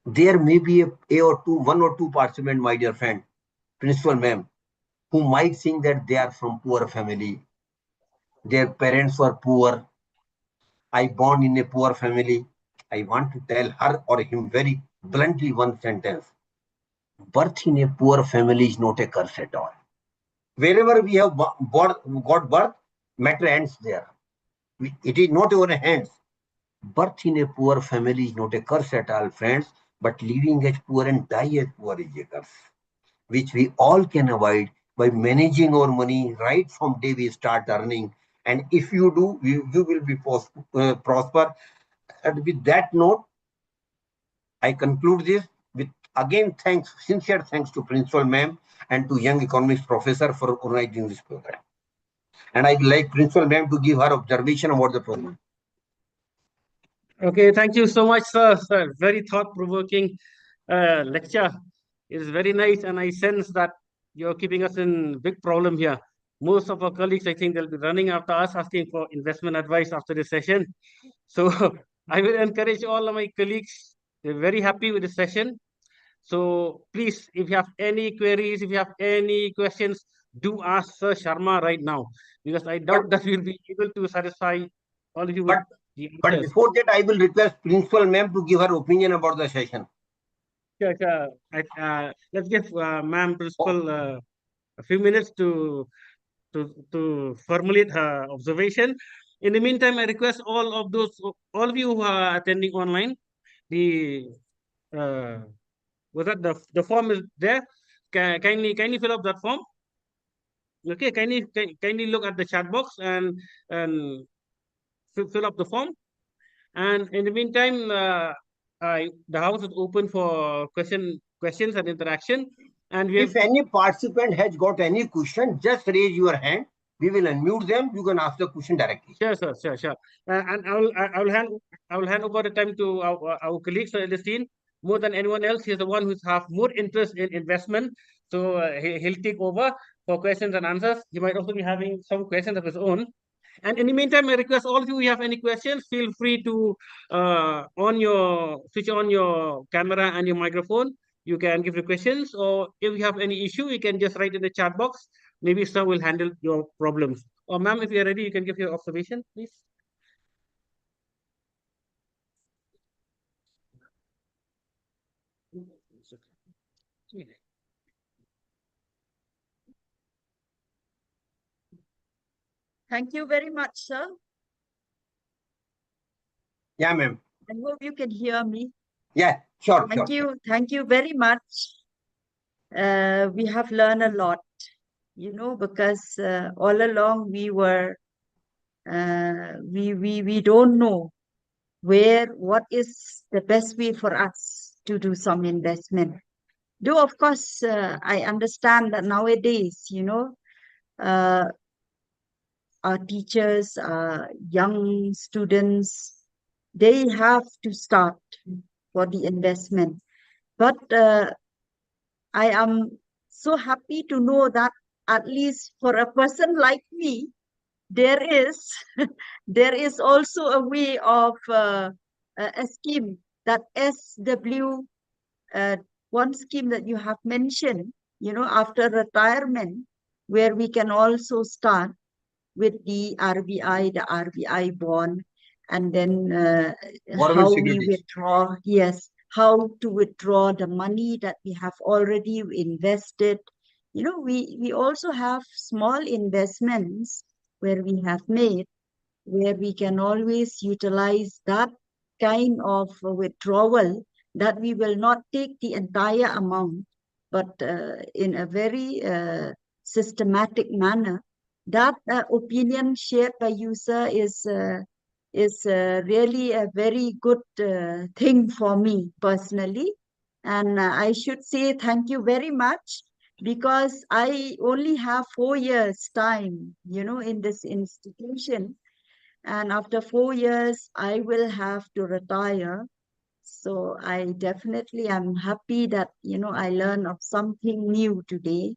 there may be a or two, one or two participant, my dear friend, principal ma'am, who might think that they are from poor family, their parents were poor, I born in a poor family. I want to tell her or him very bluntly one sentence. Birth in a poor family is not a curse at all. Wherever we have got birth, matter ends there. It is not our hands. Birth in a poor family is not a curse at all, friends, but living as poor and die as poor is a curse, which we all can avoid by managing our money right from day we start earning. And if you do, you will be prosper. And with that note, I conclude this with again thanks, sincere thanks to Principal Ma'am and to Young Economics Professor for organizing this program. And I would like Principal Ma'am to give her observation about the program. Okay, thank you so much, sir. Sir, very thought-provoking lecture. It is very nice, and I sense that you're keeping us in big problem here. Most of our colleagues, I think, they'll be running after us, asking for investment advice after this session. So I will encourage all of my colleagues. They're very happy with the session. So please, if you have any queries, if you have any questions, do ask Sir Sharma right now, because I doubt that we'll be able to satisfy all of you with the But answers. before that, I will request Principal Ma'am to give her opinion about the session. Sure, sure. Let's give Ma'am Principal a few minutes to formulate her observation. In the meantime, I request all of you who are attending online, the uh, the form is there. Kindly fill up that form. Okay, kindly look at the chat box and fill up the form. And in the meantime, the house is open for questions and interaction. And we have If any participant has got any question, just raise your hand. We will unmute them. You can ask the question directly. sure. And I will hand over the time to our colleague, Sir Celestine. More than anyone else, he's the one who's have more interest in investment. So he'll take over for questions and answers. He might also be having some questions of his own. And in the meantime, I request all of you who have any questions, feel free to switch on your camera and your microphone. You can give the questions, or if you have any issue, you can just write in the chat box. Maybe sir will handle your problems. Or ma'am, if you're ready, you can give your observation, please. Thank you very much, sir. Yeah, ma'am. I hope you can hear me. Yeah, sure. Thank you. Thank you very much. We have learned a lot, because all along we were, we don't know what is the best way for us to do some investment. Though, of course, I understand that nowadays, uh, our teachers, young students, they have to start for the investment. But I am so happy to know that at least for a person like me, there is there is also a way of a scheme that SW, one scheme that you have mentioned, after retirement, where we can also start with the RBI bond, and then how we withdraw, yes, how to withdraw the money that we have already invested. We also have small investments where we have made, where we can always utilize that kind of withdrawal, that we will not take the entire amount, but in a very systematic manner. That opinion shared by you, sir, is really a very good thing for me personally. And I should say thank you very much, because I only have 4 years time, in this institution. And after 4 years, I will have to retire. So I definitely am happy that, I learned of something new today,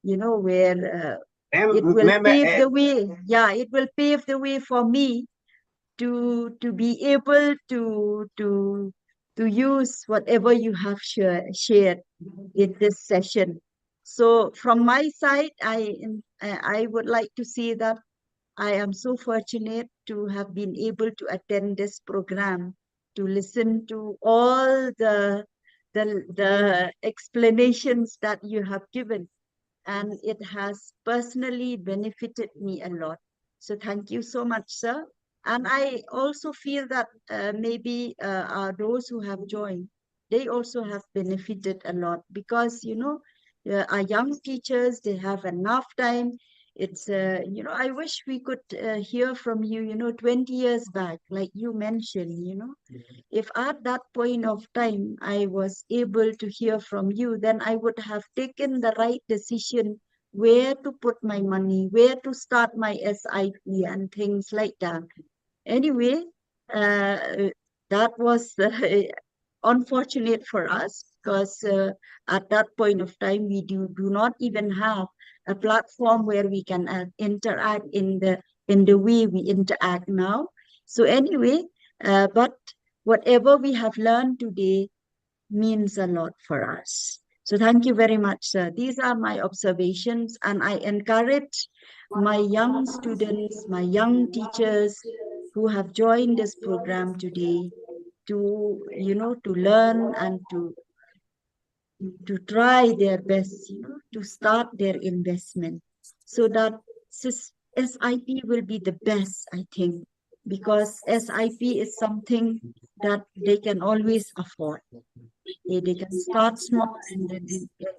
where it will Ma'am, pave the way. Yeah, it will pave the way for me to be able to use whatever you have shared in this session. So from my side, I would like to say that I am so fortunate to have been able to attend this program, to listen to all the explanations that you have given, and it has personally benefited me a lot. So thank you so much, sir. And I also feel that maybe those who have joined, they also have benefited a lot because, our young teachers, they have enough time. It's, I wish we could hear from you, 20 years back, like you mentioned, if at that point of time I was able to hear from you, then I would have taken the right decision where to put my money, where to start my SIP and things like that. Anyway, that was unfortunate for us because at that point of time we do not even have a platform where we can interact in the way we interact now. So anyway, but whatever we have learned today means a lot for us. So thank you very much, sir. These are my observations, and I encourage my young students, my young teachers who have joined this program today to, to learn and to try their best, to start their investment so that SIP will be the best, I think, because SIP is something that they can always afford. They can start small and then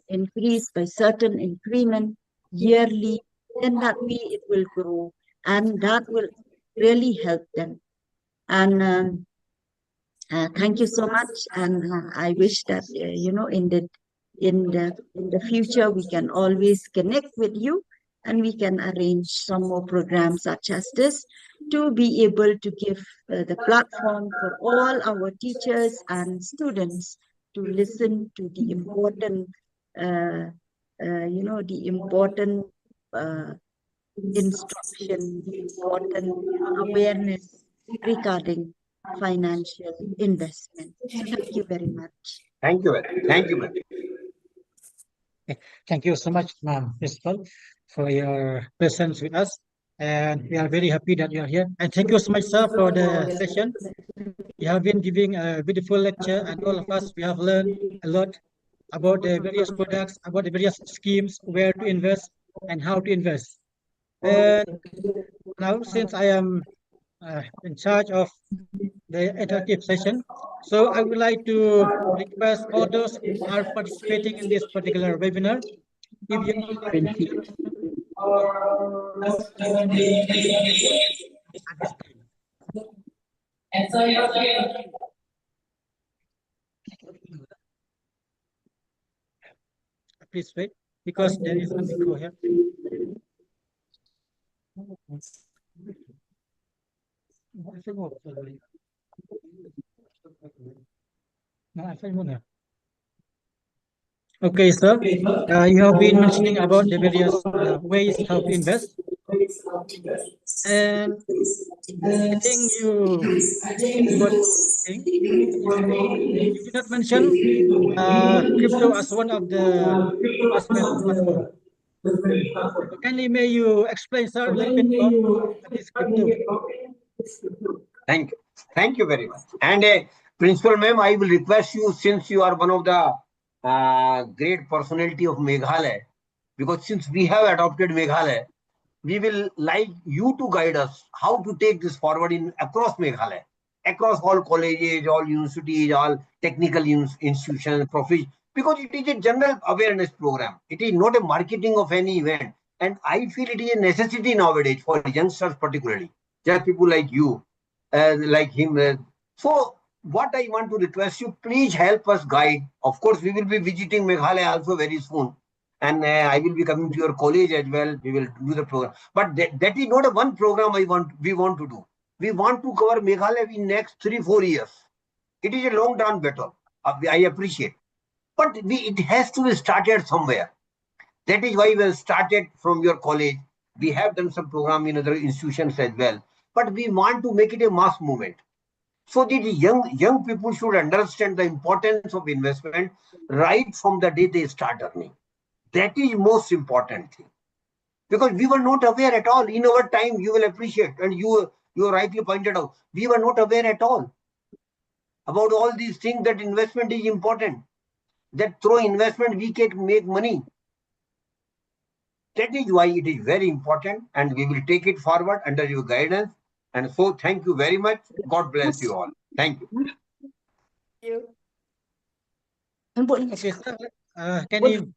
increase by certain increment yearly. Then that way it will grow, and that will really help them. And thank you so much. And I wish that in the future we can always connect with you, and we can arrange some more programs such as this to be able to give the platform for all our teachers and students to listen to the important, the important instruction, the important awareness regarding financial investment. So thank you very much. Thank you, ma'am. Thank you so much, Ma'am Principal, for your presence with us. And we are very happy that you are here. And thank you so much, sir, for the session. You have been giving a beautiful lecture, and all of us, we have learned a lot about the various products, about the various schemes, where to invest, and how to invest. And now, since I am in charge of the interactive session, so I would like to request all those who are participating in this particular webinar, if you at this time. Please wait, because there is an echo here. Okay, sir. You have been mentioning about the various ways how to invest, and I think you got thing. You did not mention crypto as one of the investment platform. So kindly may you explain, sir, a little bit about this crypto. Thank you very much. And Principal Ma'am, I will request you, since you are one of the great personality of Meghalaya, because since we have adopted Meghalaya, we will like you to guide us how to take this forward in across Meghalaya, across all colleges, all universities, all technical institutions, professions, because it is a general awareness program. It is not a marketing of any event. And I feel it is a necessity nowadays for youngsters particularly, just people like you, like him. So what I want to request you, please help us guide. Of course, we will be visiting Meghalaya also very soon. And I will be coming to your college as well. We will do the program. But that is not a one program we want to do. We want to cover Meghalaya in next 3-4 years. It is a long-term battle. I appreciate. But it has to be started somewhere. That is why we started from your college. We have done some program in other institutions as well. But we want to make it a mass movement. So that young people should understand the importance of investment right from the day they start earning. That is most important thing. Because we were not aware at all. In our time, you will appreciate, and you rightly pointed out, we were not aware at all about all these things, that investment is important, that through investment we can make money. That is why it is very important, and we will take it forward under your guidance. And so thank you very much. God bless you all. Thank you. Okay, sir. Can you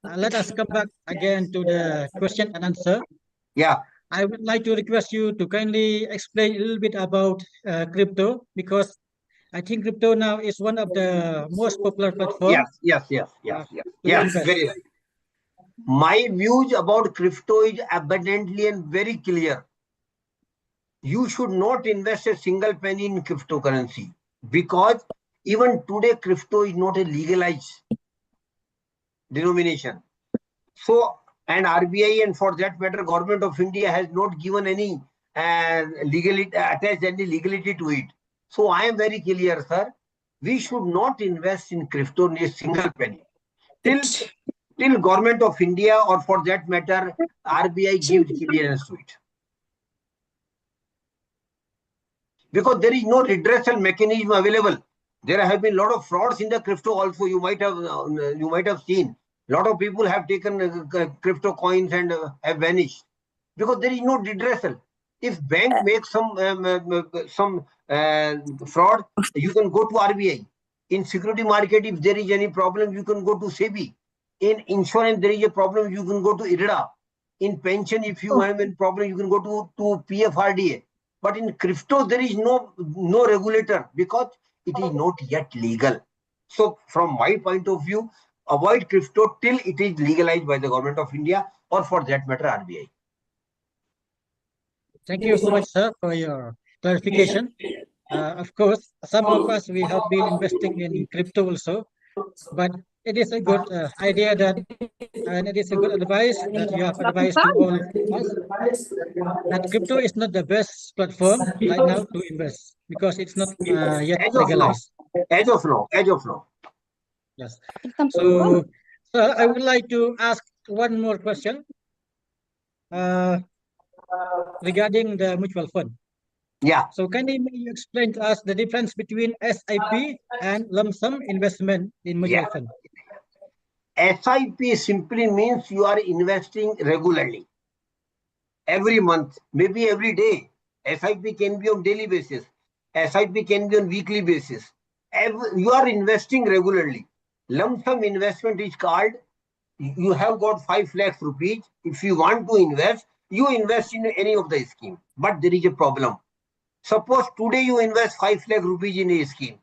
let us come back again to the question and answer? Yeah. I would like to request you to kindly explain a little bit about crypto, because I think crypto now is one of the most popular platform Yes. to invest. Very right. My views about crypto is abundantly and very clear. You should not invest a single penny in cryptocurrency, because even today crypto is not a legalized denomination. So, and RBI, and for that matter, Government of India has not given any attached any legality to it. So I am very clear, sir. We should not invest in crypto in a single penny till Government of India, or for that matter, RBI gives clearance to it. Because there is no redressal mechanism available. There have been a lot of frauds in the crypto also. You might have seen. A lot of people have taken crypto coins and have vanished because there is no redressal. If bank makes some fraud, you can go to RBI. In security market, if there is any problem, you can go to SEBI. In insurance, there is a problem, you can go to IRDA. In pension, if you have a problem, you can go to PFRDA. But in crypto, there is no regulator because it is not yet legal. So from my point of view, avoid crypto till it is legalized by the Government of India, or for that matter, RBI. Thank you so much, sir, for your clarification. Of course, some of us, we have been investing in crypto also, but it is a good idea that, and it is a good advice that you have advised to all of us, that crypto is not the best platform right now to invest because it's not yet As of now. legalized. As of now. Yes. So, sir, I would like to ask one more question regarding the mutual fund. Yeah. So can you explain to us the difference between SIP and lump sum investment in mutual fund? SIP simply means you are investing regularly. Every month, maybe every day. SIP can be on daily basis. SIP can be on weekly basis. You are investing regularly. Lump sum investment is called, you have got 5 lakhs rupees. If you want to invest, you invest in any of the scheme. But there is a problem. Suppose today you invest 5 lakh rupees in a scheme,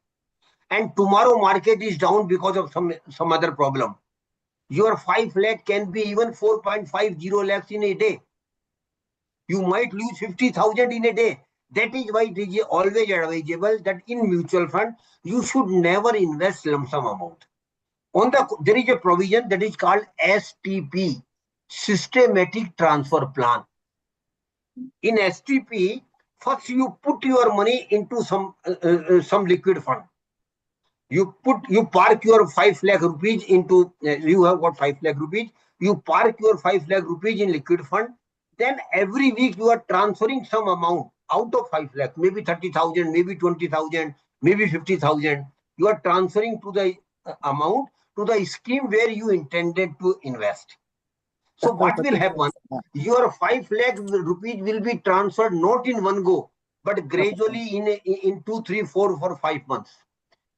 and tomorrow market is down because of some other problem. Your 5 lakh can be even 4.50 lakhs in a day. You might lose 50,000 in a day. That is why it is always advisable that in mutual fund, you should never invest lump sum amount. There is a provision that is called STP, Systematic Transfer Plan. In STP, first you put your money into some liquid fund. You park your 5 lakh rupees into, you have got 5 lakh rupees, you park your 5 lakh rupees in liquid fund. Then every week you are transferring some amount out of 5 lakh, maybe 30,000, maybe 20,000, maybe 50,000. You are transferring to the amount to the scheme where you intended to invest. So what will happen? Your 5 lakh rupees will be transferred not in one go, but gradually in 2, 3, 4 or 5 months.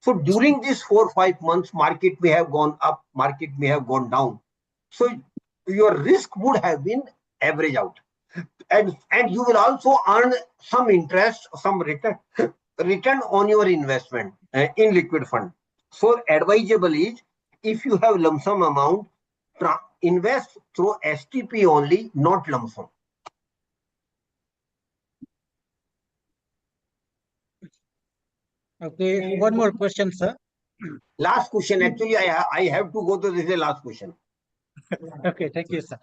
So during these 4-5 months, market may have gone up, market may have gone down. So your risk would have been average out. And you will also earn some interest, some return on your investment in liquid fund. So advisable is, if you have lump sum amount, invest through STP only, not lump sum. Okay, one more question, sir. Last question. Actually, I have to go to this is the last question. Okay, thank you, sir.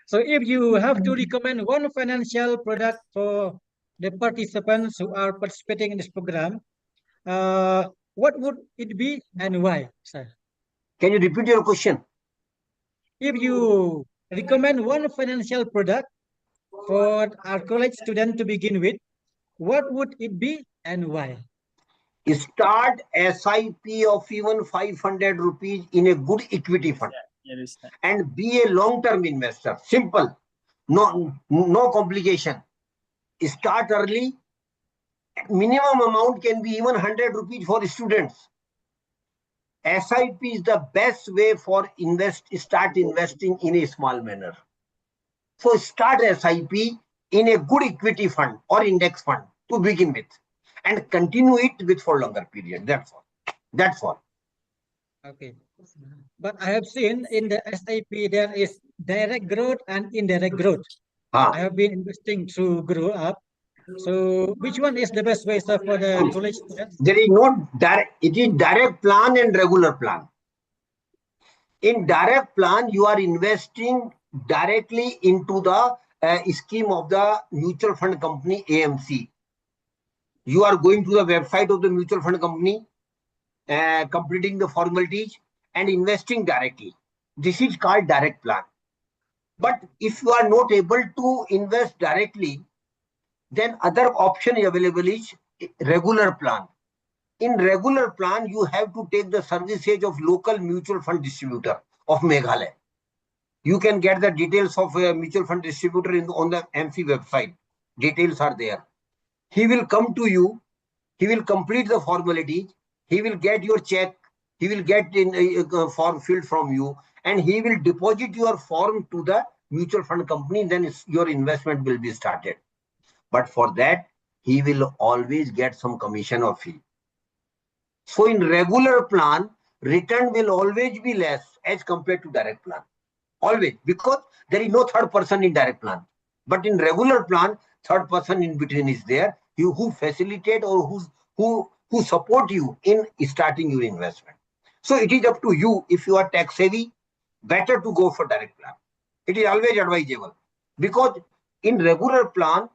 So if you have to recommend one financial product for the participants who are participating in this program, what would it be and why, sir? Can you repeat your question? If you recommend one financial product for our college student to begin with, what would it be and why? Start SIP of even 500 rupees in a good equity fund and be a long-term investor. Simple. No complication. Start early. Minimum amount can be even 100 rupees for students. SIP is the best way for start investing in a small manner. So start SIP in a good equity fund or index fund to begin with, and continue it with for longer period. That's all. That's all. Okay. But I have seen in the SIP there is direct growth and indirect growth. I have been investing through Grow Up. So which one is the best way, sir, for the college students? There is no direct. It is direct plan and regular plan. In direct plan, you are investing directly into the scheme of the mutual fund company AMC. You are going to the website of the mutual fund company, completing the formalities and investing directly. This is called direct plan. But if you are not able to invest directly, then other option available is regular plan. In regular plan, you have to take the services of local mutual fund distributor of Meghalaya. You can get the details of a mutual fund distributor on the MC website. Details are there. He will come to you. He will complete the formalities. He will get your check. He will get in a form filled from you, and he will deposit your form to the mutual fund company. Then your investment will be started. But for that, he will always get some commission or fee. So in regular plan, return will always be less as compared to direct plan. Always, because there is no third person in direct plan. But in regular plan, third person in between is there, you who facilitate or who support you in starting your investment. So it is up to you. If you are tax savvy, better to go for direct plan. It is always advisable, because in regular plan,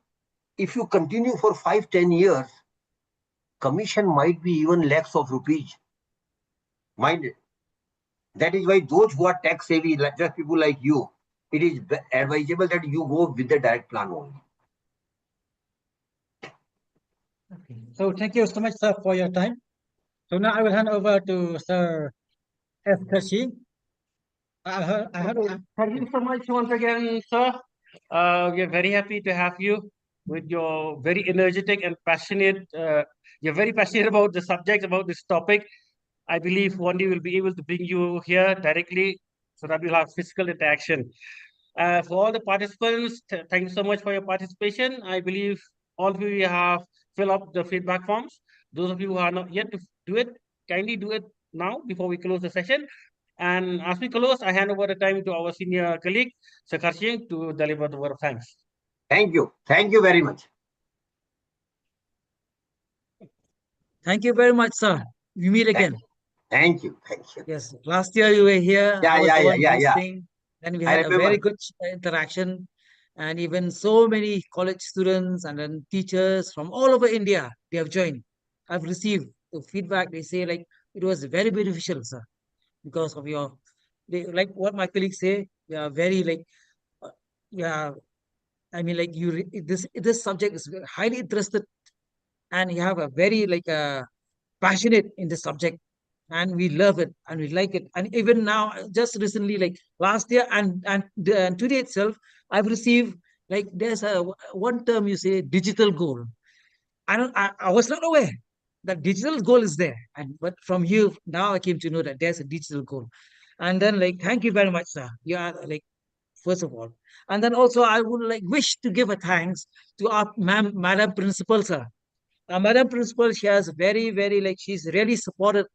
if you continue for 5-10 years, commission might be even lakhs of rupees. Mind it. That is why those who are tax savvy, like just people like you, it is advisable that you go with the direct plan only. Okay. So thank you so much, sir, for your time. So now I will hand over to Sir S. Kashi. Thank you so much once again, sir. We are very happy to have you with your very energetic and passionate. You're very passionate about the subject, about this topic. I believe one day we'll be able to bring you here directly so that we'll have physical interaction. For all the participants, thank you so much for your participation. I believe all of you have filled up the feedback forms. Those of you who are not yet to do it, kindly do it now before we close the session. And as we close, I hand over the time to our senior colleague, Sakarshin, to deliver the word of thanks. Thank you. Thank you very much. Thank you very much, sir. We meet again. Thank you. Thank you. Yes, last year you were here. Yeah, I was yeah, the yeah, one yeah, yeah. hosting, and we I had a very remember. good interaction. And even so many college students and then teachers from all over India, they have joined. I've received the feedback. They say like it was very beneficial, sir, because of your, like what my colleagues say. They are very like, uh, yeah. I mean, like this subject is highly interested, and you have a very like passionate in this subject, and we love it and we like it. And even now, just recently, like last year and today itself, I've received like there's a one term you say digital goal. I was not aware that digital goal is there, and but from you now I came to know that there's a digital goal. And then like thank you very much, sir. You are like first of all, and then also I would like wish to give a thanks to our madam principal, sir. Madam Principal, she has very, like, she's really supported,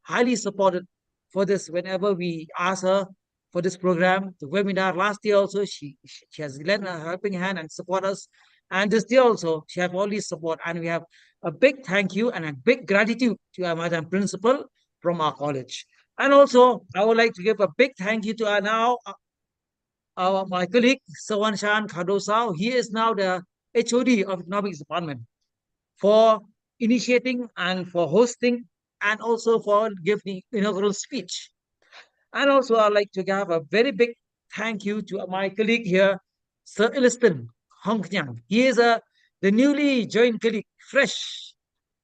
highly supported for this whenever we ask her for this program, the webinar. Last year also, she has lent a helping hand and support us And this year also, she have all this support. And we have a big thank you and a big gratitude to our Madam Principal from our college. And also, I would like to give a big thank you to my colleague, Sawan Shan Khadosao. He is now the HOD of Economics Department for initiating and for hosting and also for giving the inaugural speech. And also, I'd like to give a very big thank you to my colleague here, Sir Illiston Hong Nyang. He is the newly joined colleague, fresh.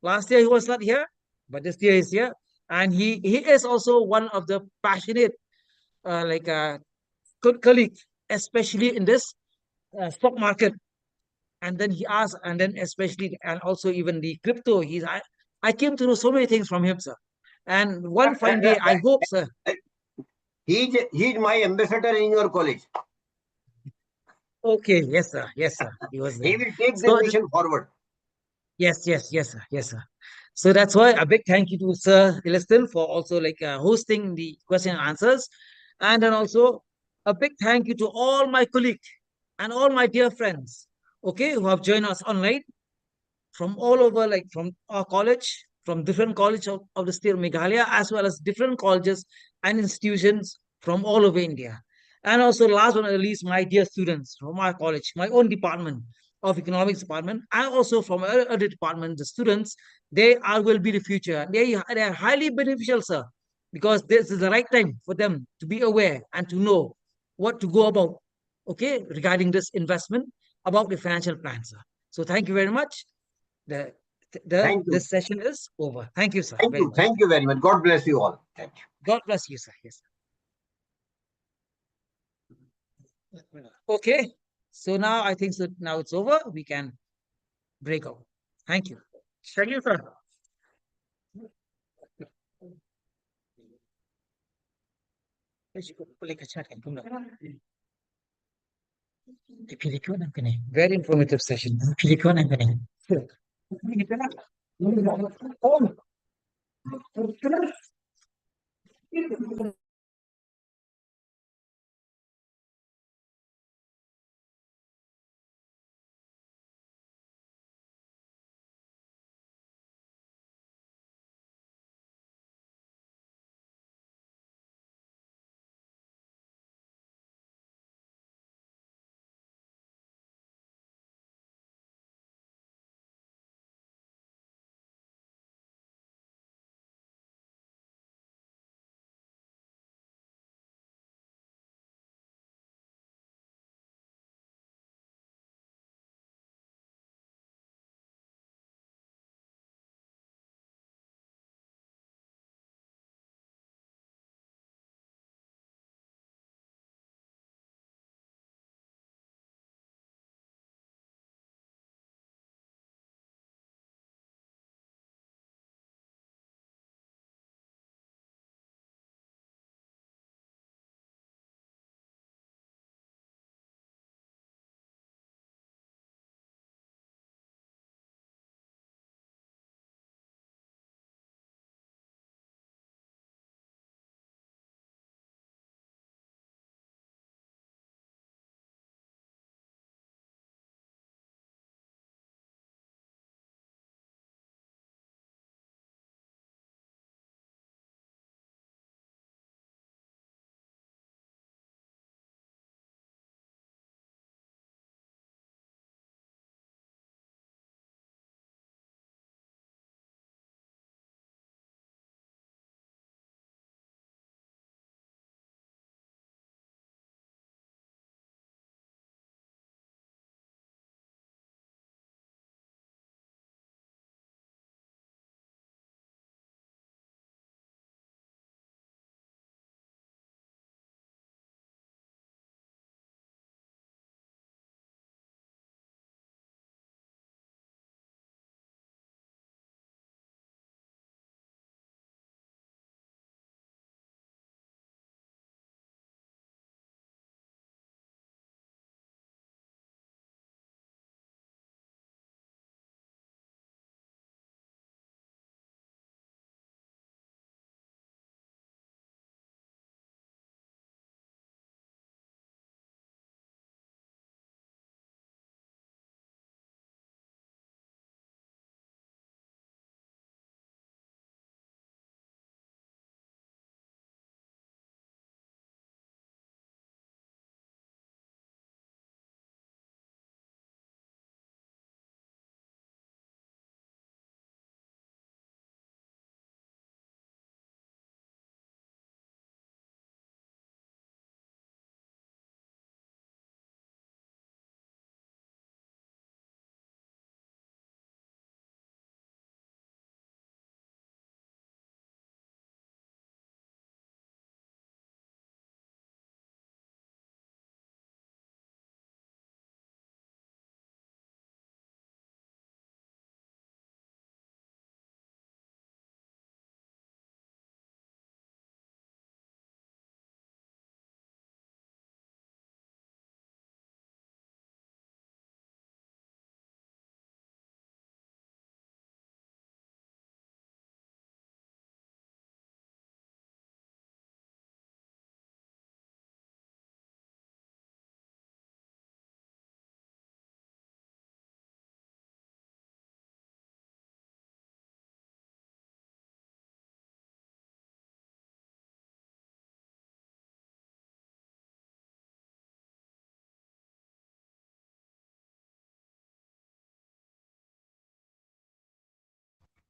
Last year he was not here, but this year he's here. And he is also one of the passionate good colleague, especially in this stock market. And then he asked, and then especially, and also even the crypto. I came to know so many things from him, sir. And one fine day, I hope, sir. He's my ambassador in your college. Okay, yes, sir. Yes, sir. He was He there. will take the So mission forward. yes, yes, yes, sir. Yes, sir. So that's why a big thank you to Sir Illiston for also hosting the question and answers. And then also a big thank you to all my colleagues and all my dear friends, okay, who have joined us online from all over, like from our college, from different colleges of the state of Meghalaya, as well as different colleges and institutions from all over India. And also, last but not least, my dear students from our college, my own department of economics department, and also from other department, the students, will be the future. They are highly beneficial, sir, because this is the right time for them to be aware and to know what to go about, okay, regarding this investment, about the financial plan, sir. So thank you very much. The, Thank you. this session is over. Thank you, sir, Thank very you. much. Thank you very much. God bless you all. Thank you. God bless you, sir. Yes. Okay. So now I think so now it's over. We can break out. Thank you. Thank you, sir. Very informative session.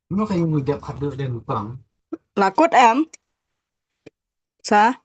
Nó phải người đẹp hạt được đèn phẳng. Là cốt em. Sao?